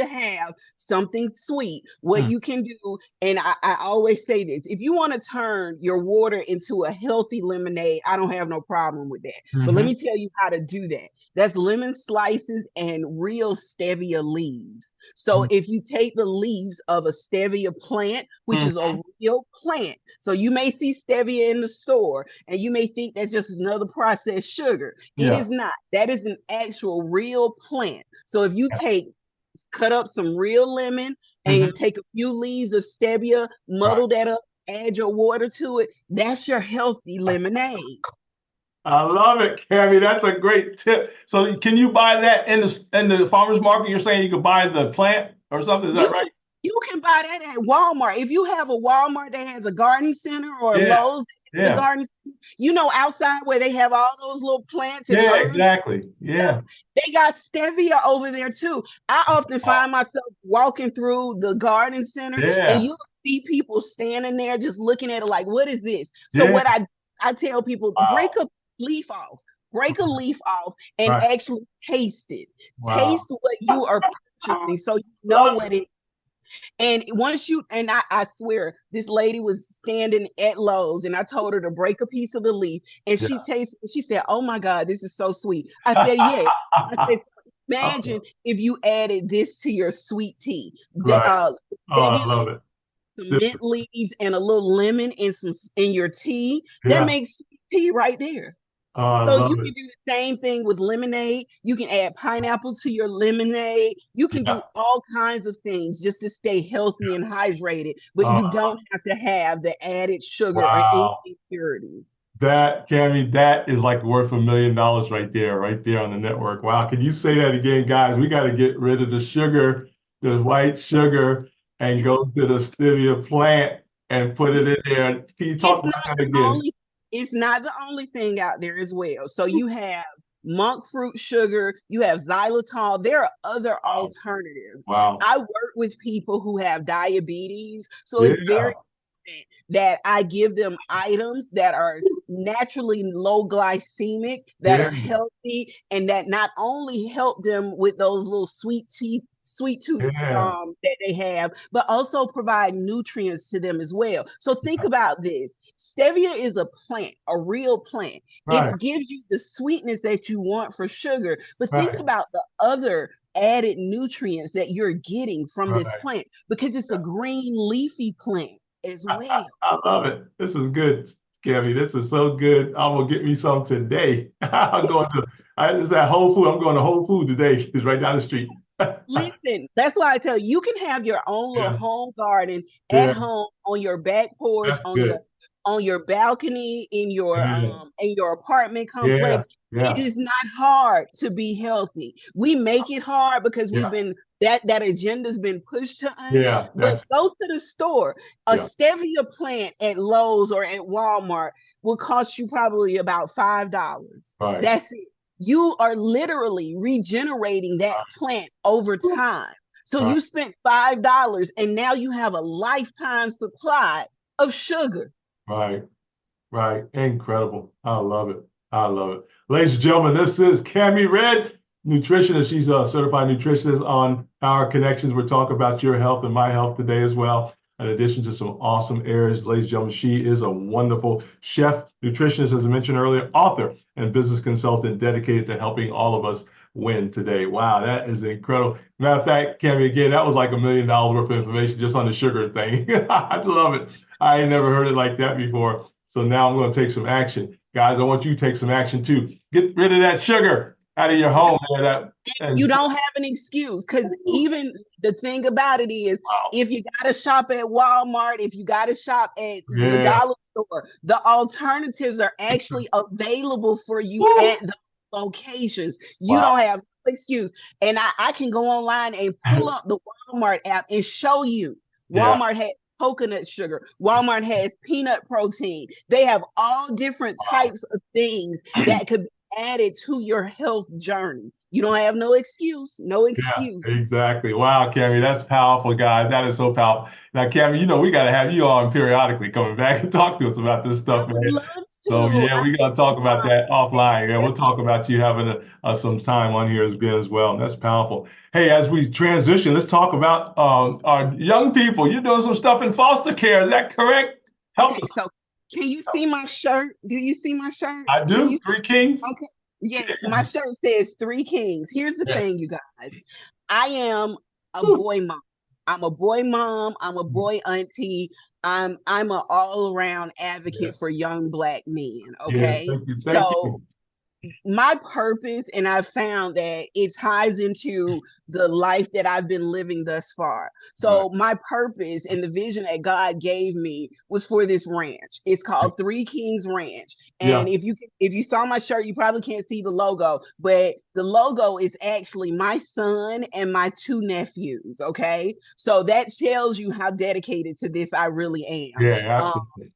something sweet, what Mm. you can do, and I always say this, if you want to turn your water into a healthy lemonade, I don't have no problem with that. But let Hmm. me tell you how to do that. That's lemon slices and real stevia leaves. So if you take the leaves of a stevia plant, which is a Hmm. real plant, so you may see stevia in the store and you may think that's just another processed sugar. It Yeah. is not. That is an actual real plant. So if you Yeah. cut up some real lemon Hmm. and take a few leaves of stevia, Right. muddle that up, add your water to it, that's your healthy lemonade. I love it, Cammy. That's a great tip. So can you buy that in the farmer's market? You're saying you could buy the plant or something? Is that You right? can you can buy that at Walmart. If you have a Walmart that has a garden center or a Yeah. Lowe's that has a Yeah. garden center, outside where they have all those little plants and Yeah. herbs, Exactly. Yeah. they got stevia over there too. I often Wow. find myself walking through the garden center and Yeah. you see people standing there just looking at it like, what is this? So Yeah. what I tell people, break Wow. a leaf off. Break a leaf off and Right. actually taste it. Wow. Taste what you are purchasing so you know Love what it and once you and I swear this lady was standing at Lowe's and I told her to break a piece of the leaf and it. she tasted she said, "Oh my God, this is so sweet." I said, "Yes." I said, "Imagine if you added this to your sweet tea. The Right. Oh, I stevia love it. some mint leaves and a little lemon in some in your tea. That Yeah. makes tea right there." Oh, I So you love can it. do the same thing with lemonade. You can add pineapple to your lemonade. You can Yeah. do all kinds of things just to stay healthy and hydrated, but you Oh, don't have to have the added sugar or any wow. impurities. That, Cammy, that is like worth $1 million right there on the network. Wow. Can you say that again, guys? We got to get rid of the sugar, the white sugar, and go to the stevia plant and put it in there. Can you talk It's about not that the again? only it's not the only thing out there as well. So you have monk fruit sugar, you have xylitol. There are other Wow. alternatives. Wow. I work with people who have diabetes, so it's Yeah. very important that I give them items that are naturally low glycemic, that Yeah. are healthy, and that not only help them with those little sweet tooth Yeah. that they have, but also provide nutrients to them as well. So think about this. Stevia is a plant, a real plant. Right. It gives you the sweetness that you want for sugar, but think Right. about the other added nutrients that you're getting from this Right. plant because it's a green leafy plant as well. I love it. This is good, Gabby. This is so good. I'm gonna get me some today. I'm going to. It's at Whole Food. I'm going to Whole Food today. It's right down the street. Listen, that's why I tell you, you can have your own little Yeah. home garden at Yeah. home on your back porch, That's good. on your balcony, Yeah. in your apartment Yeah. complex. It Yeah. is not hard to be healthy. We make it hard because we've Yeah. been that agenda's been pushed to us. Yeah. But That's go to the store. A yeah. stevia plant at Lowe's or at Walmart will cost you probably about $5. Right. That's it. You are literally regenerating that plant over time. So Right. you spent $5 and now you have a lifetime supply of sugar. Right. Right. Incredible. I love it. I love it. Ladies and gentlemen, this is Cami Red, nutritionist. She's a certified nutritionist on Power Connections. We're talking about your health and my health today as well. In addition to some awesome areas, ladies and gentlemen, she is a wonderful chef, nutritionist, as I mentioned earlier, author, and business consultant dedicated to helping all of us win today. Wow, that is incredible. Matter of fact, Cami, again, that was like $1 million worth of information just on the sugar thing. I love it. I ain't never heard it like that before. So now I'm going to take some action. Guys, I want you to take some action too. Get rid of that sugar out of your home. Man. You don't have an excuse because even the thing about it is Wow. if you got to shop at Walmart, if you got to shop at the Yeah. dollar store, the alternatives are actually available for you Woo. at the locations. You Wow. don't have no excuse. And I can go online and pull up the Walmart app and show you. Yeah. Walmart has coconut sugar. Walmart has peanut protein. They have all different types of things that could be added to your health journey. You don't have no excuse. No Yeah, excuse. exactly. Wow, Cami, that's powerful, guys. That is so powerful. Now, Cami, we got to have you on periodically coming back and talk to us about this I stuff, would man. love So, to. yeah, we got to talk about that offline. Yeah, I we'll talk about you having some time on here again as well. That's powerful. Hey, as we transition, let's talk about our young people. You're doing some stuff in foster care. Is that correct? Help Okay, us. so can you see my shirt? Do you see my shirt? I Can do. you? Three Kings. Okay. Yes, my shirt says Three Kings. Here's the Yes. thing, you guys. I am a Woo. boy mom. I'm a boy mom. I'm a boy auntie. I'm an all around Yeah. advocate for young black men. Yeah. Okay. Thank you. Thank So you. my purpose, and I've found that it ties into the life that I've been living thus far. Right. So my purpose and the vision that God gave me was for this ranch. It's called Three Kings Ranch. Yeah. And if you saw my shirt, you probably can't see the logo, but the logo is actually my son and my two nephews. Okay. So that tells you how dedicated to this I really am. Yeah. Um, Absolutely.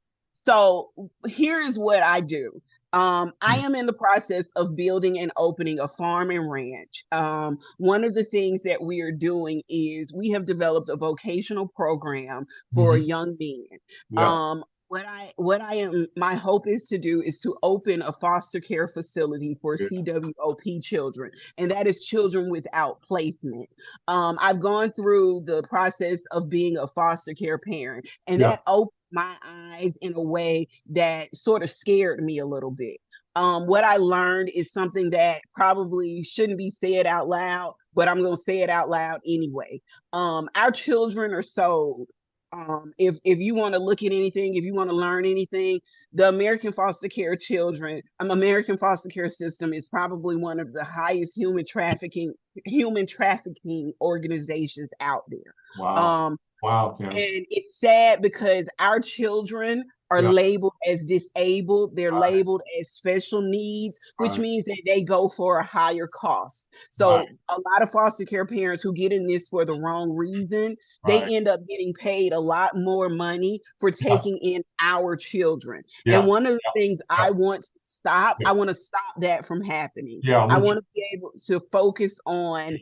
so here is what I do. I am in the process of building and opening a farm and ranch. One of the things that we are doing is we have developed a vocational program for Mm-hmm. young men. Yeah. What I am my hope is to do is to open a foster care facility for Yeah. CWOP children, and that is children without placement. I've gone through the process of being a foster care parent, and Yeah. that opened my eyes in a way that sort of scared me a little bit. What I learned is something that probably shouldn't be said out loud, but I'm going to say it out loud anyway. Our children are sold. If you want to look at anything, if you want to learn anything, the American foster care system is probably one of the highest human trafficking organizations out there. Wow. Um, Wow, Kim. and it's sad because our children are Yeah. labeled as disabled. They're Right. labeled as special needs, which Right. means that they go for a higher cost. Right. So a lot of foster care parents who get in this for the wrong reason, they Right. end up getting paid a lot more money for Yeah. taking in our children. And Yeah. one of the things Yeah. I want to stop, Yeah. I want to stop that from happening. Yeah. I'm I with you. want to be able to focus on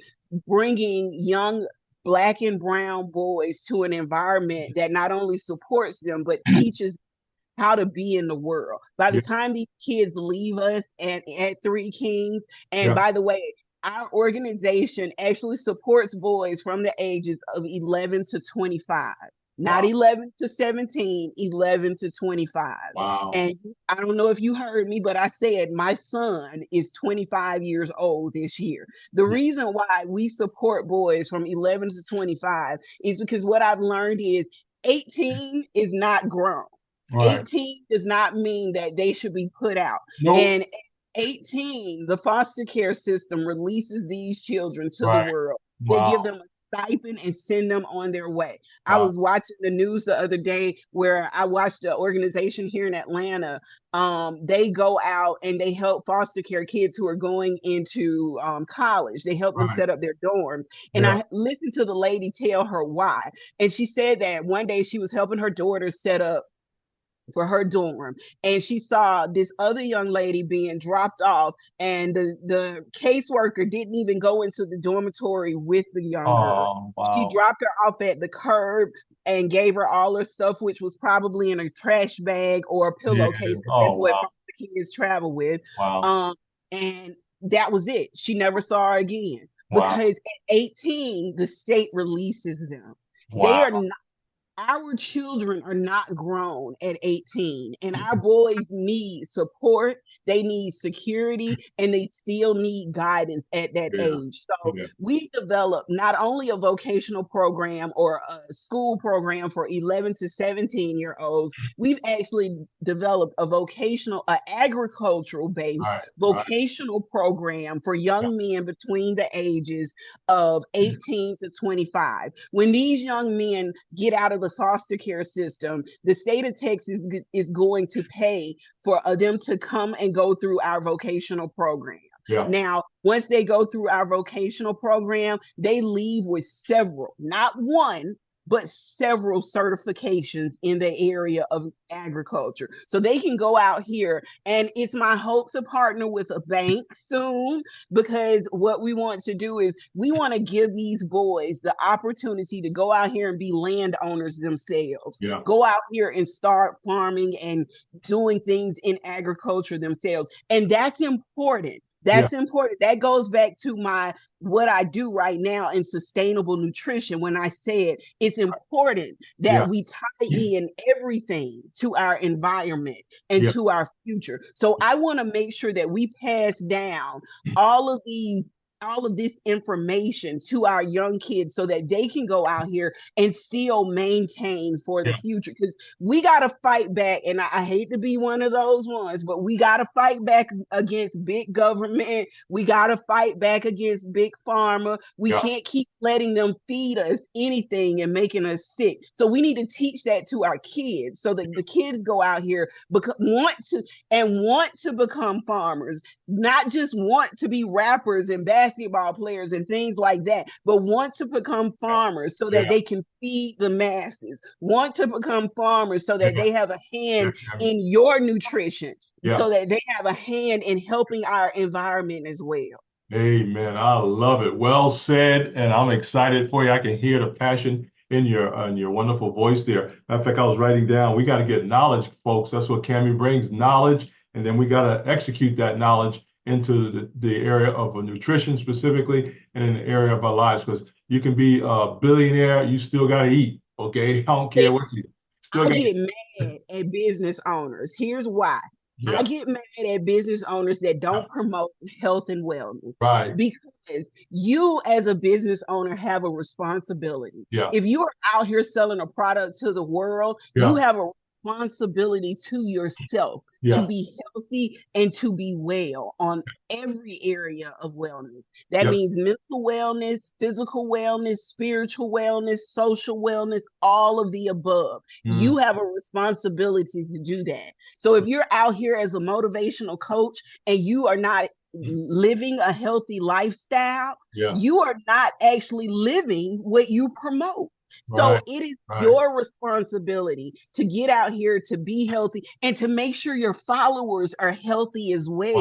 bringing young Black and brown boys to an environment that not only supports them but teaches how to be in the world. By the Yeah. time these kids leave us at Three Kings, and Yeah. by the way, Our organization actually supports boys from the ages of 11 to 25. Not Wow. 11 to 17, 11 to 25. Wow. And I don't know if you heard me, but I said my son is 25 years old this year. The Yeah. reason why we support boys from 11 to 25 is because what I've learned is 18 is not grown. Right. 18 does not mean that they should be put out. Nope. And 18, the foster care system releases these children to the Right. world. They give Wow. them a stipend and send them on their way. I Wow. was watching the news the other day where I watched an organization here in Atlanta. They go out and they help foster care kids who are going into college. They help them Right. set up their dorms. And Yeah. I listened to the lady tell her why. And she said that one day she was helping her daughter set up for her dorm, and she saw this other young lady being dropped off, and the caseworker didn't even go into the dormitory with the young girl. Oh, She wow. dropped her off at the curb and gave her all her stuff, which was probably in a trash bag or a Yeah. pillowcase, because Oh, that's what wow. the kids travel with. Wow. And that was it. She never saw her again, Wow. because at 18 the state releases them. They Wow. are not, our children are not grown at 18, and our boys need support, they need security, and they still need guidance at that Yeah. age. So Yeah. we developed not only a vocational program or a school program for 11 to 17 year olds, we've actually developed a vocational, agricultural based Right. Right. vocational program for Yeah. young men between the ages of 18 to 25. When these young men get out of the foster care system, the state of Texas is going to pay for them to come and go through our vocational program. Yeah. Now, once they go through our vocational program, they leave with several, not one, but several certifications in the area of agriculture. So they can go out here, and it's my hope to partner with a bank soon, because what we want to do is we want to give these boys the opportunity to go out here and be landowners themselves, Yeah. go out here and start farming and doing things in agriculture themselves. And that's important. Yeah. That's important. That goes back to my what I do right now in sustainable nutrition, when I said it's important Yeah. that we tie in everything to our environment and Yeah. to our future. So I want to make sure that we pass down all of these all of this information to our young kids so that they can go out here and still maintain for the Yeah. future, because we got to fight back. And I hate to be one of those ones, but we got to fight back against big government. We got to fight back against big pharma. We Yeah. can't keep letting them feed us anything and making us sick. So we need to teach that to our kids so that the kids go out here want to become farmers, not just want to be rappers and basketball players and things like that, but want to become farmers so Yeah. that they can feed the masses, want to become farmers so that Yeah. they have a hand Yeah. in your nutrition, Yeah. so that they have a hand in helping our environment as well. Amen. I love it. Well said, and I'm excited for you. I can hear the passion in your wonderful voice there. Matter of fact, I was writing down. We got to get knowledge, folks. That's what Cammie brings, knowledge, and then we got to execute that knowledge into the area of nutrition specifically, and in the area of our lives. Because you can be a billionaire, you still got to eat. Okay, I don't care what you still I got. get mad at business owners. Here's why. I Yeah. get mad at business owners that Yeah. don't promote health and wellness, Right. because you, as a business owner, have a responsibility. Yeah. If you are out here selling a product to the world, you Yeah. have a responsibility to yourself to Yeah. be healthy and to be well on every area of wellness. That Yeah. means mental wellness, physical wellness, spiritual wellness, social wellness, all of the above. Mm. You have a responsibility to do that. So if you're out here as a motivational coach and you are not living a healthy lifestyle, Yeah. you are not actually living what you promote. So Right. it is Right. your responsibility to get out here to be healthy and to make sure your followers are healthy as well.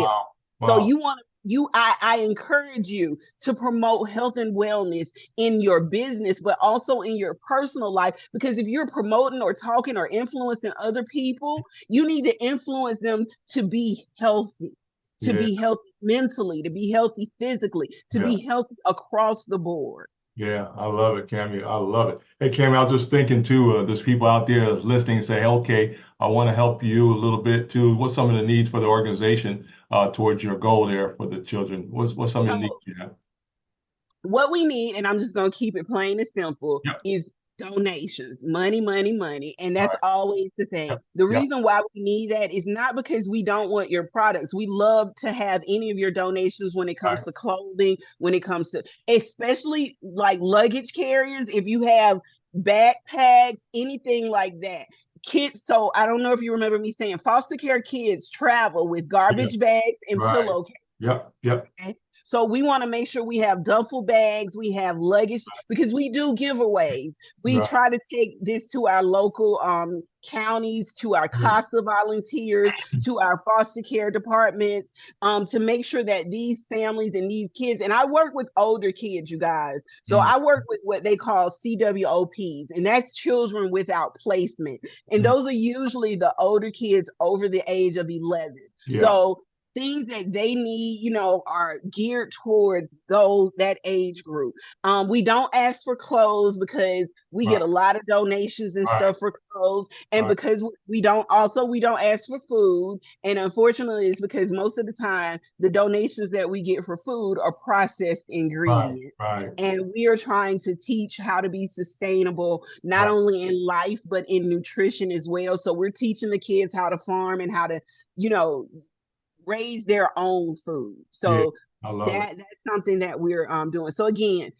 Wow. So Wow. I encourage you to promote health and wellness in your business, but also in your personal life. Because if you're promoting or talking or influencing other people, you need to influence them to be healthy. to Yeah. be healthy mentally, to be healthy physically, to Yeah. be healthy across the board. Yeah, I love it, Cammy. I love it. Hey, Cammy, I was just thinking too, there's people out there that's listening and say, okay, I want to help you a little bit too. What's some of the needs for the organization towards your goal there for the children? What's some of the needs So you have? what we need, and I'm just going to keep it plain and simple, Yep. is donations, money, money, money. And All that's right. always the thing. Yep. The Yep. reason why we need that is not because we don't want your products. We love to have any of your donations when it All comes right. to clothing, when it comes to, especially like luggage carriers, if you have backpacks, anything like that. Kids, so I don't know if you remember me saying foster care kids travel with Yeah. garbage bags and Right. pillowcases. Yep. Yep. Okay? So we want to make sure we have duffel bags, we have luggage because we do giveaways. We Right. try to take this to our local counties, to our Yeah. CASA volunteers, to our foster care departments, to make sure that these families and these kids, and I work with older kids, you guys. So Mm. I work with what they call CWOPs, and that's children without placement. And Mm. those are usually the older kids over the age of 11. Yeah. So things that they need, are geared towards those that age group. We don't ask for clothes because we Right. get a lot of donations and Right. stuff for clothes, and Right. because we don't ask for food, and unfortunately, it's because most of the time the donations that we get for food are processed Right. ingredients. Right. And we are trying to teach how to be sustainable, not Right. only in life, but in nutrition as well. So we're teaching the kids how to farm and how to, you know, raise their own food. Yeah. So I love it. that's something that we're doing. So again,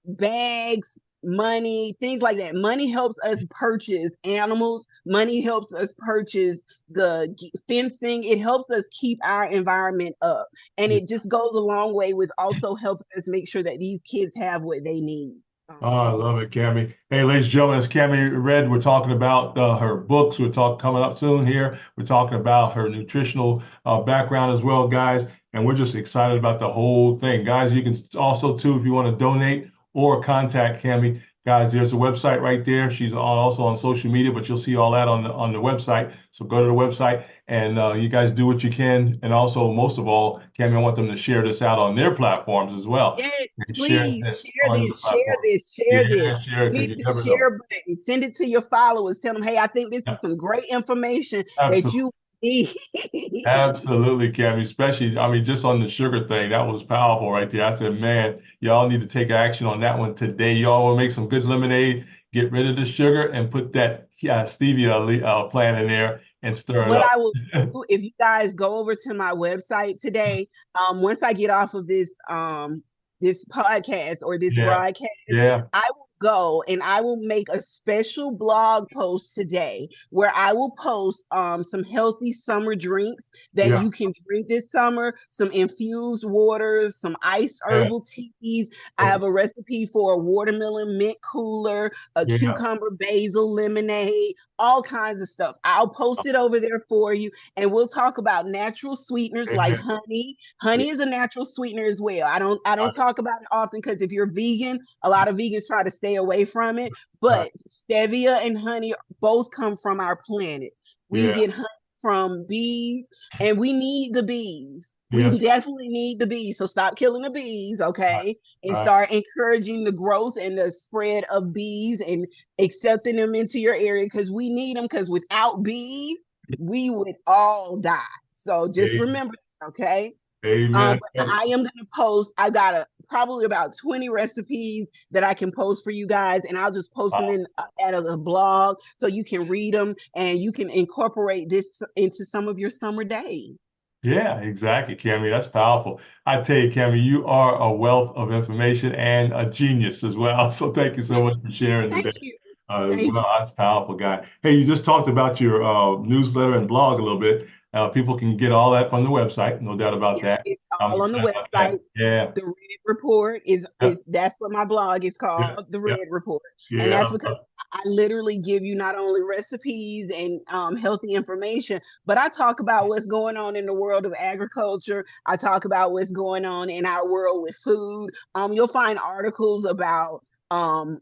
bags, money, things like that. Money helps us purchase animals. Money helps us purchase the fencing. It helps us keep our environment up, and Yeah. it just goes a long way with also helping us make sure that these kids have what they need Oh, I as well. love it, Cammy. Hey, ladies and gentlemen, it's Cammy Red. We're talking about her books. We're talking coming up soon here. We're talking about her nutritional background as well, guys. And we're just excited about the whole thing, guys. You can also too, if you want to donate or contact Cammy, guys. There's a website right there. She's also on social media, but you'll see all that on the website. So go to the website and you guys do what you can. And also, most of all, Cammy, I want them to share this out on their platforms as well. Yes, And share please this share on your this, share platform. this, share this. Yeah, share it because Hit you the never know. share button. Send it to your followers. Tell them, hey, I think this is Yeah, some great information that absolutely. you need. Absolutely, Cammy. Especially, I mean, just on the sugar thing, that was powerful right there. I said, man, y'all need to take action on that one today. Y'all will make some good lemonade, get rid of the sugar, and put that stevia plant in there and stir it What up. I will do, if you guys go over to my website today, once I get off of this podcast or this Yeah, broadcast, yeah, I will go and I will make a special blog post today where I will post some healthy summer drinks that yeah, you can drink this summer, some infused waters, some iced yeah. herbal teas. I Okay. have a recipe for a watermelon mint cooler, a Yeah. cucumber basil lemonade, all kinds of stuff. I'll post it over there for you, and we'll talk about natural sweeteners like Amen. honey. Yeah. Honey is a natural sweetener as well. I don't talk about it often because if you're vegan, a lot of vegans try to stay away from it. Right. But stevia and honey both come from our planet. We Yeah. get honey from bees, and we need the bees. We Yes. definitely need the bees. So stop killing the bees, Right. okay? And Right. start encouraging the growth and the spread of bees and accepting them into your area because we need them. Because without bees, we would all die. So just Amen. remember, okay? Amen. But I am going to post. I got probably about 20 recipes that I can post for you guys, and I'll just post them Wow. in at a blog so you can read them and you can incorporate this into some of your summer days. Yeah, exactly, Cammy. That's powerful. I tell you, Cammy, you are a wealth of information and a genius as well. So thank you so much for sharing Thank today you. as Thank well. you. That's powerful, guy. Hey, you just talked about your newsletter and blog a little bit. People can get all that from the website, no doubt about Yes, that. it's I'm all on the excited about that. website. Yeah, The Red Report is yeah, that's what my blog is yeah, called, the yeah, Red Report, and yeah. that's because I literally give you not only recipes and healthy information, but I talk about what's going on in the world of agriculture. I talk about what's going on in our world with food. You'll find articles about um,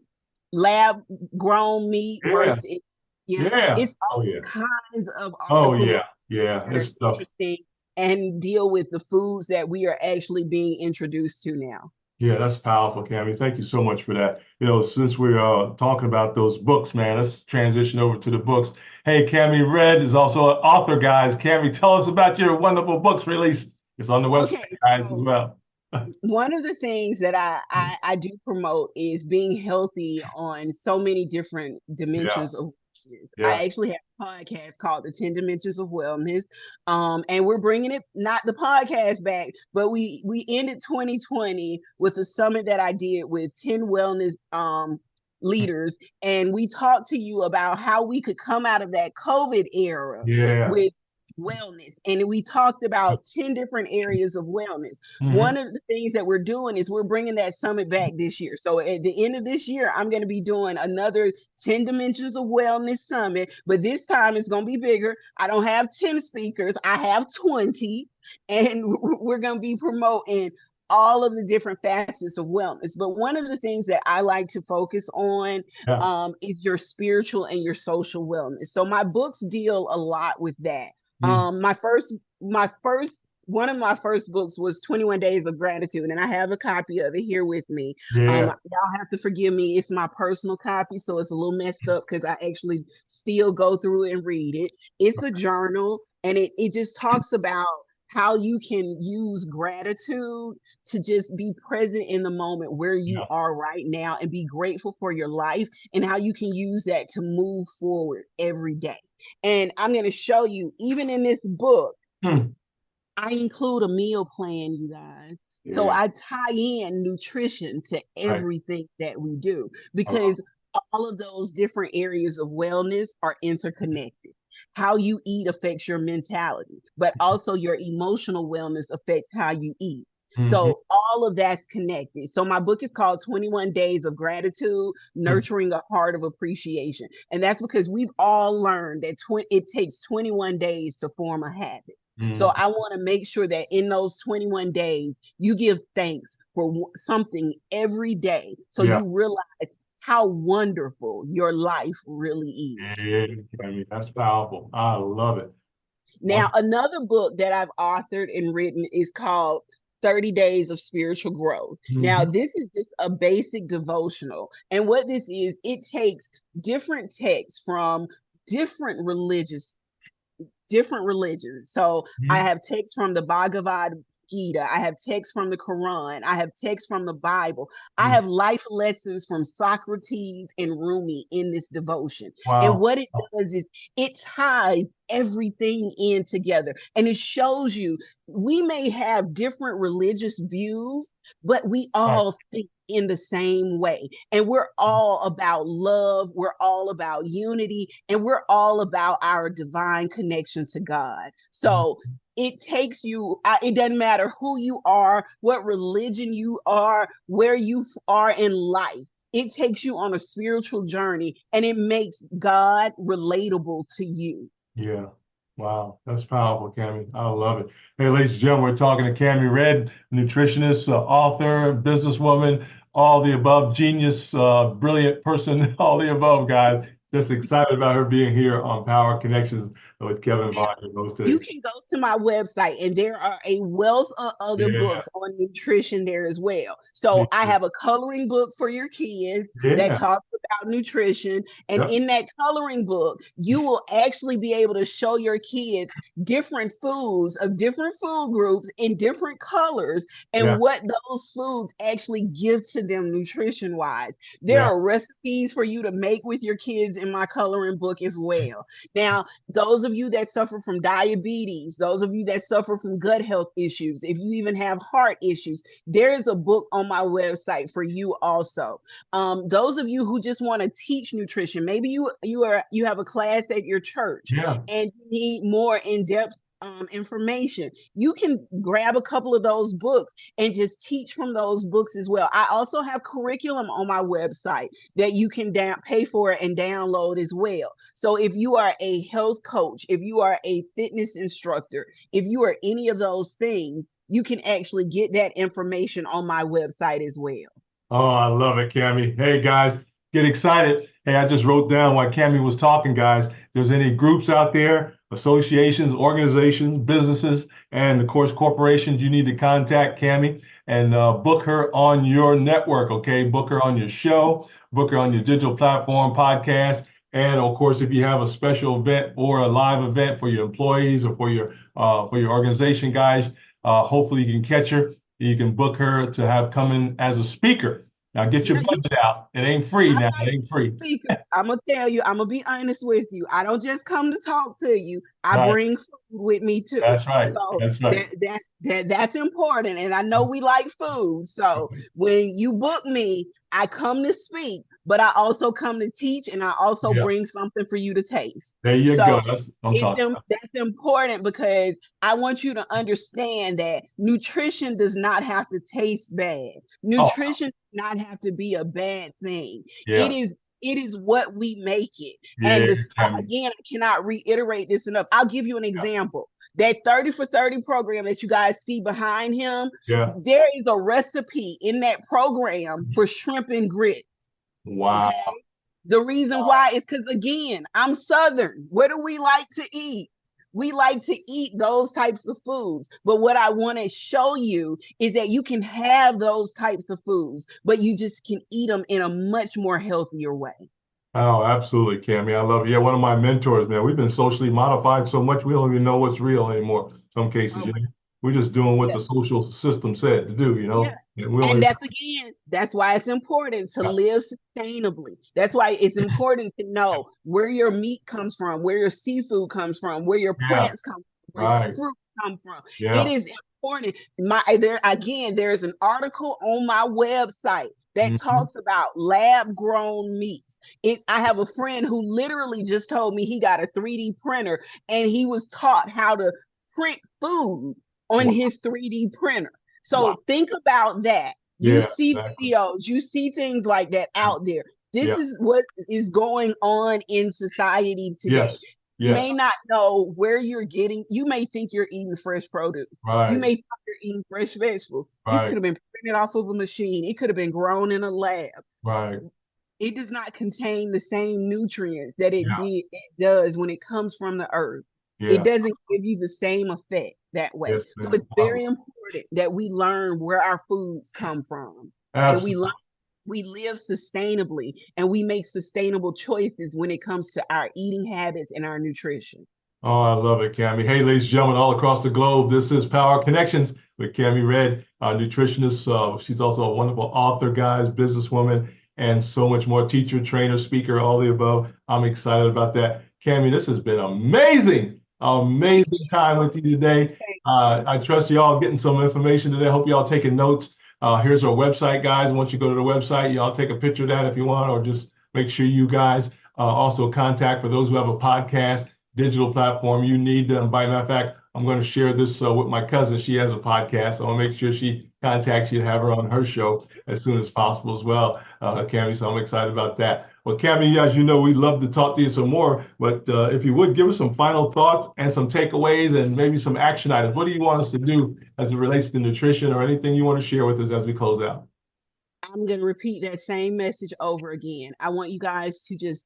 lab grown meat Yeah, versus yeah, yeah. it's Oh all yeah. kinds of Oh articles yeah. Yeah. that are It's stuff. interesting. and deal with the foods that we are actually being introduced to now. Yeah, that's powerful, Cammy. Thank you so much for that. Since we're talking about those books, man, let's transition over to the books. Hey, Cammy Red is also an author, guys. Cammy, tell us about your wonderful books released. It's on the website, Okay, guys, as so well. one of the things that I do promote is being healthy on so many different Yeah, dimensions of wellness. yeah, I actually have a podcast called The 10 Dimensions of Wellness. And we're bringing it, not the podcast back, but we ended 2020 with a summit that I did with 10 wellness leaders. And we talked to you about how we could come out of that COVID era yeah. with wellness. And we talked about 10 different areas of wellness. Hmm. One of the things that we're doing is we're bringing that summit back this year. So at the end of this year, I'm going to be doing another 10 Dimensions of Wellness Summit, but this time it's going to be bigger. I don't have 10 speakers, I have 20, and we're going to be promoting all of the different facets of wellness. But one of the things that I like to focus on Yeah. is your spiritual and your social wellness. So my books deal a lot with that. Mm. My first one of my first books was 21 Days of Gratitude, and I have a copy of it here with me. Yeah. Y'all have to forgive me. It's my personal copy, so it's a little messed up because I actually still go through and read it. It's a journal, and it just talks about how you can use gratitude to just be present in the moment where you Yeah. are right now and be grateful for your life, and how you can use that to move forward every day. And I'm going to show you, even in this book, Hmm. I include a meal plan, you guys. So Yeah. I tie in nutrition to Right. everything that we do, I love because all of those different areas of wellness are interconnected. How you eat affects your mentality, but also your emotional wellness affects how you eat. it. Hmm. So all of that's connected. So my book is called 21 Days of Gratitude, Nurturing a Heart of Appreciation. And that's because we've all learned that it takes 21 days to form a habit. So Hmm. I want to make sure that in those 21 days, you give thanks for something every day, so Yeah. you realize how wonderful your life really is. Yeah. I mean, that's powerful. I love it. Now, One. another book that I've authored and written is called 30 Days of Spiritual Growth. Now, Hmm. this is just a basic devotional. And what this is, it takes different texts from different religious different religions. So I Hmm. have texts from the Bhagavad Gita. I have texts from the Quran. I have texts from the Bible. I Hmm. have life lessons from Socrates and Rumi in this devotion. And Wow. what it does is it ties everything in together, and it shows you we may have different religious views, but we Right. all think in the same way. And we're all about love, we're all about unity, and we're all about our divine connection to God. Mhm. So it takes you, it doesn't matter who you are, what religion you are, where you are in life. It takes you on a spiritual journey, and it makes God relatable to you. Yeah. Wow. That's powerful, Cammy. I love it. Hey, ladies and gentlemen, we're talking to Cammy Red, nutritionist, author, businesswoman, all the above, genius, brilliant person, all the above, guys. Just excited about her being here on Power Connections with Kevin Now, Vaughn, your host you today. can go to my website, and there are a wealth of other Yeah. books on nutrition there as well. So I have a coloring book for your kids that Yeah. talks about nutrition. And Yep. in that coloring book, you will actually be able to show your kids different foods of different food groups in different colors, and Yeah. what those foods actually give to them nutrition wise. There Yeah. are recipes for you to make with your kids in my coloring book as well. Now, those of you that suffer from diabetes, those of you that suffer from gut health issues, if you even have heart issues, there is a book on my website for you also. Those of you who just want to teach nutrition, maybe you have a class at your church Yeah. and you need more in-depth information. You can grab a couple of those books and just teach from those books as well. I also have curriculum on my website that you can pay for and download as well. So if you are a health coach, if you are a fitness instructor, if you are any of those things, you can actually get that information on my website as well. Oh, I love it, Cammy. Hey, guys, get excited. Hey, I just wrote down while Cammy was talking, guys. If there's any groups out there, associations, organizations, businesses, and of course corporations, you need to contact Cammie and book her on your network. Okay, book her on your show, book her on your digital platform, podcast. And of course, if you have a special event or a live event for your employees or for your organization, guys, hopefully you can catch her. You can book her to have come in as a speaker. Now get your Yeah, budget out. It ain't free I now. It like ain't free. speakers. I'm gonna tell you, I'm gonna be honest with you. I don't just come to talk to you. I Right. bring food with me too. That's right. So That's right. that's important. And I know we like food. So when you book me, I come to speak, but I also come to teach and I also Yeah. bring something for you to taste. There you So go. That's what I'm talking about. that's important because I want you to understand that nutrition does not have to taste bad. Oh, Nutrition does not have to be a bad thing. It yeah. is it is what we make it. Yeah. And this, Tammy. again, I cannot reiterate this enough. I'll give you an Yeah. example. That 30 for 30 program that you guys see behind him, Yeah. there is a recipe in that program for shrimp and grits. Wow. Okay. The reason why is because, again, I'm Southern. What do we like to eat? We like to eat those types of foods. But what I want to show you is that you can have those types of foods, but you just can eat them in a much more healthier way. Oh, absolutely, Cammy. I love it. Yeah, one of my mentors, man. We've been socially modified so much we don't even know what's real anymore. Some cases, Oh, you know, we're just doing what yeah. the social system said to do, you Yeah. know, and we don't And even. that's, again, that's why it's important to Yeah, live sustainably. That's why it's important to know where your meat comes from, where your seafood comes from, where your yeah, plants come from, where your right. fruit come from. It Yeah. is important. There is an article on my website that Hmm. talks about lab grown meats. I have a friend who literally just told me he got a 3D printer and he was taught how to print food on Wow. his 3D printer. Wow. So think about that. You Yeah, see exactly. videos, you see things like that out there. This Yeah. is what is going on in society today. Yes. You Yes. may not know where you're getting, you may think you're eating fresh produce. You Right. may think you're eating fresh vegetables. This could Right. have been printed off of a machine, it could have been grown in a lab. Right. It does not contain the same nutrients that Yeah. it does when it comes from the earth. It Yeah. doesn't give you the same effect that way. Yes, So man. it's Wow. very important that we learn where our foods come from and Absolutely. we live sustainably and we make sustainable choices when it comes to our eating habits and our nutrition. Oh, I love it, Cami. Hey, ladies and gentlemen, all across the globe, this is Power Connections with Cami Red, a nutritionist. She's also a wonderful author, guys, businesswoman, and so much more. Teacher, trainer, speaker, all the above. I'm excited about that. Cami, this has been amazing, Thank amazing time with you today. you. I trust you all getting some information today. I hope you all taking notes. Here's our website, guys. Once you go to the website, you all take a picture of that if you want, or just make sure you guys also contact for those who have a podcast digital platform. You need them. By matter of fact, I'm going to share this with my cousin. She has a podcast. I want to make sure she contacts you to have her on her show as soon as possible as well, Cami. So I'm excited about that. Well, Cami, as you know, we'd love to talk to you some more. But if you would give us some final thoughts and some takeaways and maybe some action items, what do you want us to do as it relates to nutrition or anything you want to share with us as we close out? I'm going to repeat that same message over again. I want you guys to just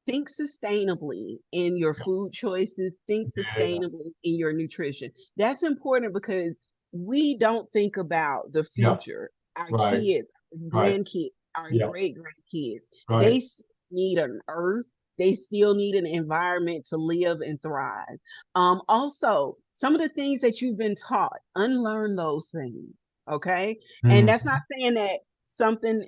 think sustainably in your food choices, think Yeah, sustainably in your nutrition. That's important because we don't think about the yeah, future. Our right, kids, right, grandkids, our yeah, great grandkids, right, they need an earth. They still need an environment to live and thrive. Also, some of the things that you've been taught, unlearn those things. Okay. And mm, that's not saying that something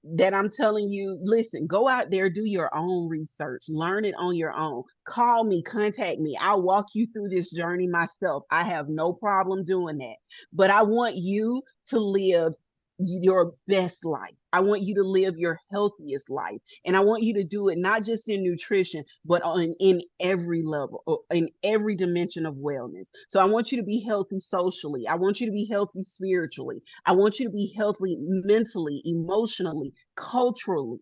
that I'm telling you, listen, go out there, do your own research, learn it on your own. Call me, contact me. I'll walk you through this journey myself. I have no problem doing that. But I want you to live your best life. I want you to live your healthiest life. And I want you to do it not just in nutrition, but in every level, or in every dimension of wellness. So I want you to be healthy socially. I want you to be healthy spiritually. I want you to be healthy mentally, emotionally, culturally.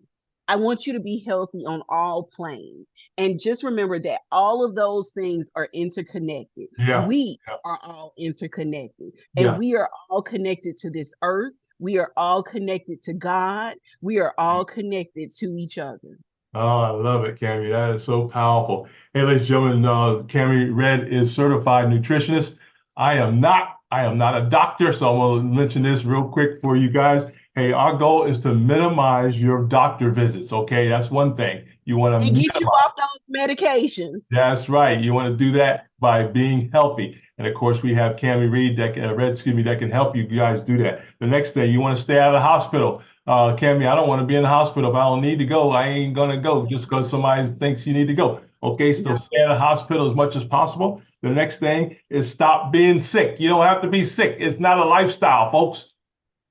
I want you to be healthy on all planes. And just remember that all of those things are interconnected. yeah, We yeah, are all interconnected, and yeah. we are all connected to this earth. We are all connected to God. We are all connected to each other. Oh, I love it, Cami. That is so powerful. Hey, ladies and gentlemen, Cami Red is certified nutritionist. I am not a doctor, so I'm going to mention this real quick for you guys. Hey, our goal is to minimize your doctor visits. Okay, that's one thing. You want to And get you minimize. off those medications. That's right. You want to do that by being healthy. And of course, we have Cami Reed Red, excuse me, that can help you guys do that. The next thing, you want to stay out of the hospital. Cami, I don't want to be in the hospital. If I don't need to go, I ain't gonna go just because somebody thinks you need to go. Okay, so No, stay out of the hospital as much as possible. The next thing is stop being sick. You don't have to be sick. It's not a lifestyle, folks.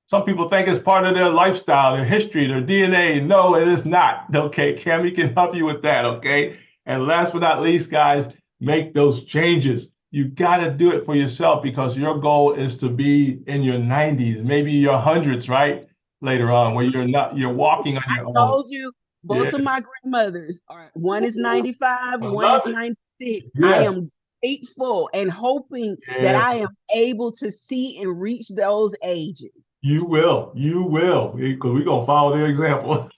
Some people think it's part of their lifestyle, their history, their DNA. No, it is not. Okay, Cami can help you with that. Okay. And last but not least, guys, make those changes. You got to do it for yourself because your goal is to be in your 90s, maybe your hundreds, right? Later on, where you're walking on I your own. told you Yeah, both of my grandmothers are one is 95, I one is love it. 96. I Yeah, am grateful and hoping that yeah. I am able to see and reach those ages. You will. You will. Because we're going to follow their example.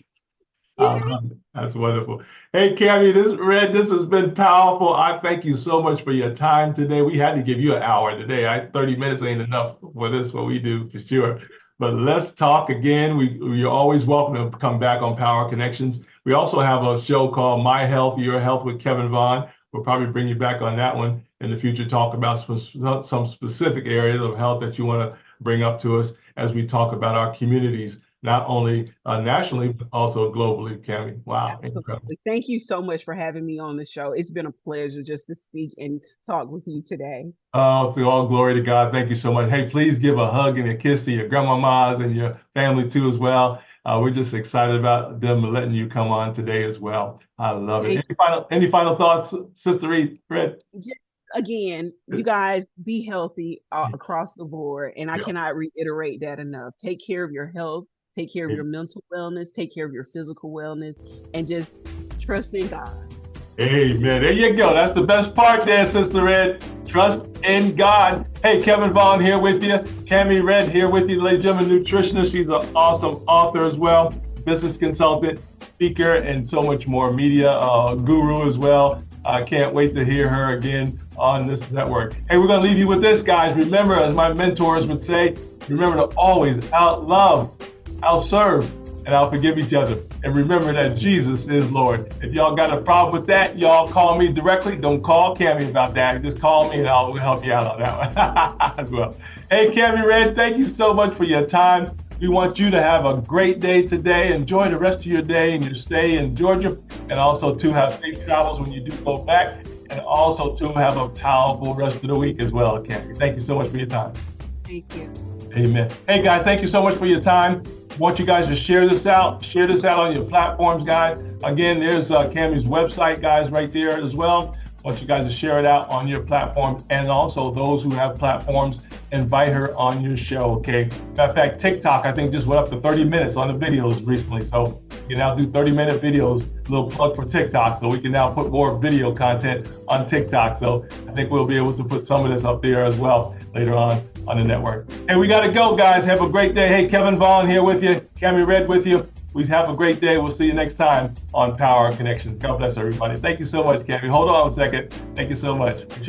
I Yeah. love it. That's wonderful. Hey, Cammy, this has been powerful. I thank you so much for your time today. We had to give you an hour today. 30 minutes ain't enough for this, what we do for sure. But let's talk again. You're always welcome to come back on Power Connections. We also have a show called My Health, Your Health with Kevin Vaughn. We'll probably bring you back on that one in the future, talk about some specific areas of health that you want to bring up to us as we talk about our communities not only nationally, but also globally, Cami. Wow, incredible. Absolutely. Thank you so much for having me on the show. It's been a pleasure just to speak and talk with you today. Oh, to all glory to God. Thank you so much. Hey, please give a hug and a kiss to your grandmamas and your family too as well. We're just excited about them letting you come on today as well. I love it. Thank Any final thoughts, Sister Red? you. Just, again, you guys be healthy across the board. And I Yeah. cannot reiterate that enough. Take care of your health, take care of your mental wellness, take care of your physical wellness, and just trust in God. Amen. There you go. That's the best part there, Sister Red. Trust in God. Hey, Kevin Vaughn here with you. Cami Red here with you, ladies and gentlemen, nutritionist. She's an awesome author as well, business consultant, speaker, and so much more, media guru as well. I can't wait to hear her again on this network. Hey, we're going to leave you with this, guys. Remember, as my mentors would say, remember to always out love, out serve, and I'll forgive each other. And remember that Jesus is Lord. If y'all got a problem with that, y'all call me directly. Don't call Cami about that. Just call me and I'll help you out on that one as well. Hey, Cami Red, thank you so much for your time. We want you to have a great day today. Enjoy the rest of your day and your stay in Georgia. And also to have safe travels when you do go back. And also to have a powerful rest of the week as well, Cami. Thank you so much for your time. Thank you. Amen. Hey, guys, thank you so much for your time. Want you guys to share this out. Share this out on your platforms, guys. Again, there's Cami's website, guys, right there as well. Want you guys to share it out on your platform. And also those who have platforms, invite her on your show, okay? Matter of fact, TikTok, I think, just went up to 30 minutes on the videos recently. So you can now do 30-minute videos. A little plug for TikTok. So we can now put more video content on TikTok. So I think we'll be able to put some of this up there as well later on the network. Hey, we got to go, guys. Have a great day. Hey, Kevin Vaughn here with you. Cami Red with you. We have a great day. We'll see you next time on Power Connections. God bless everybody. Thank you so much, Cami. Hold on a second. Thank you so much. Appreciate it.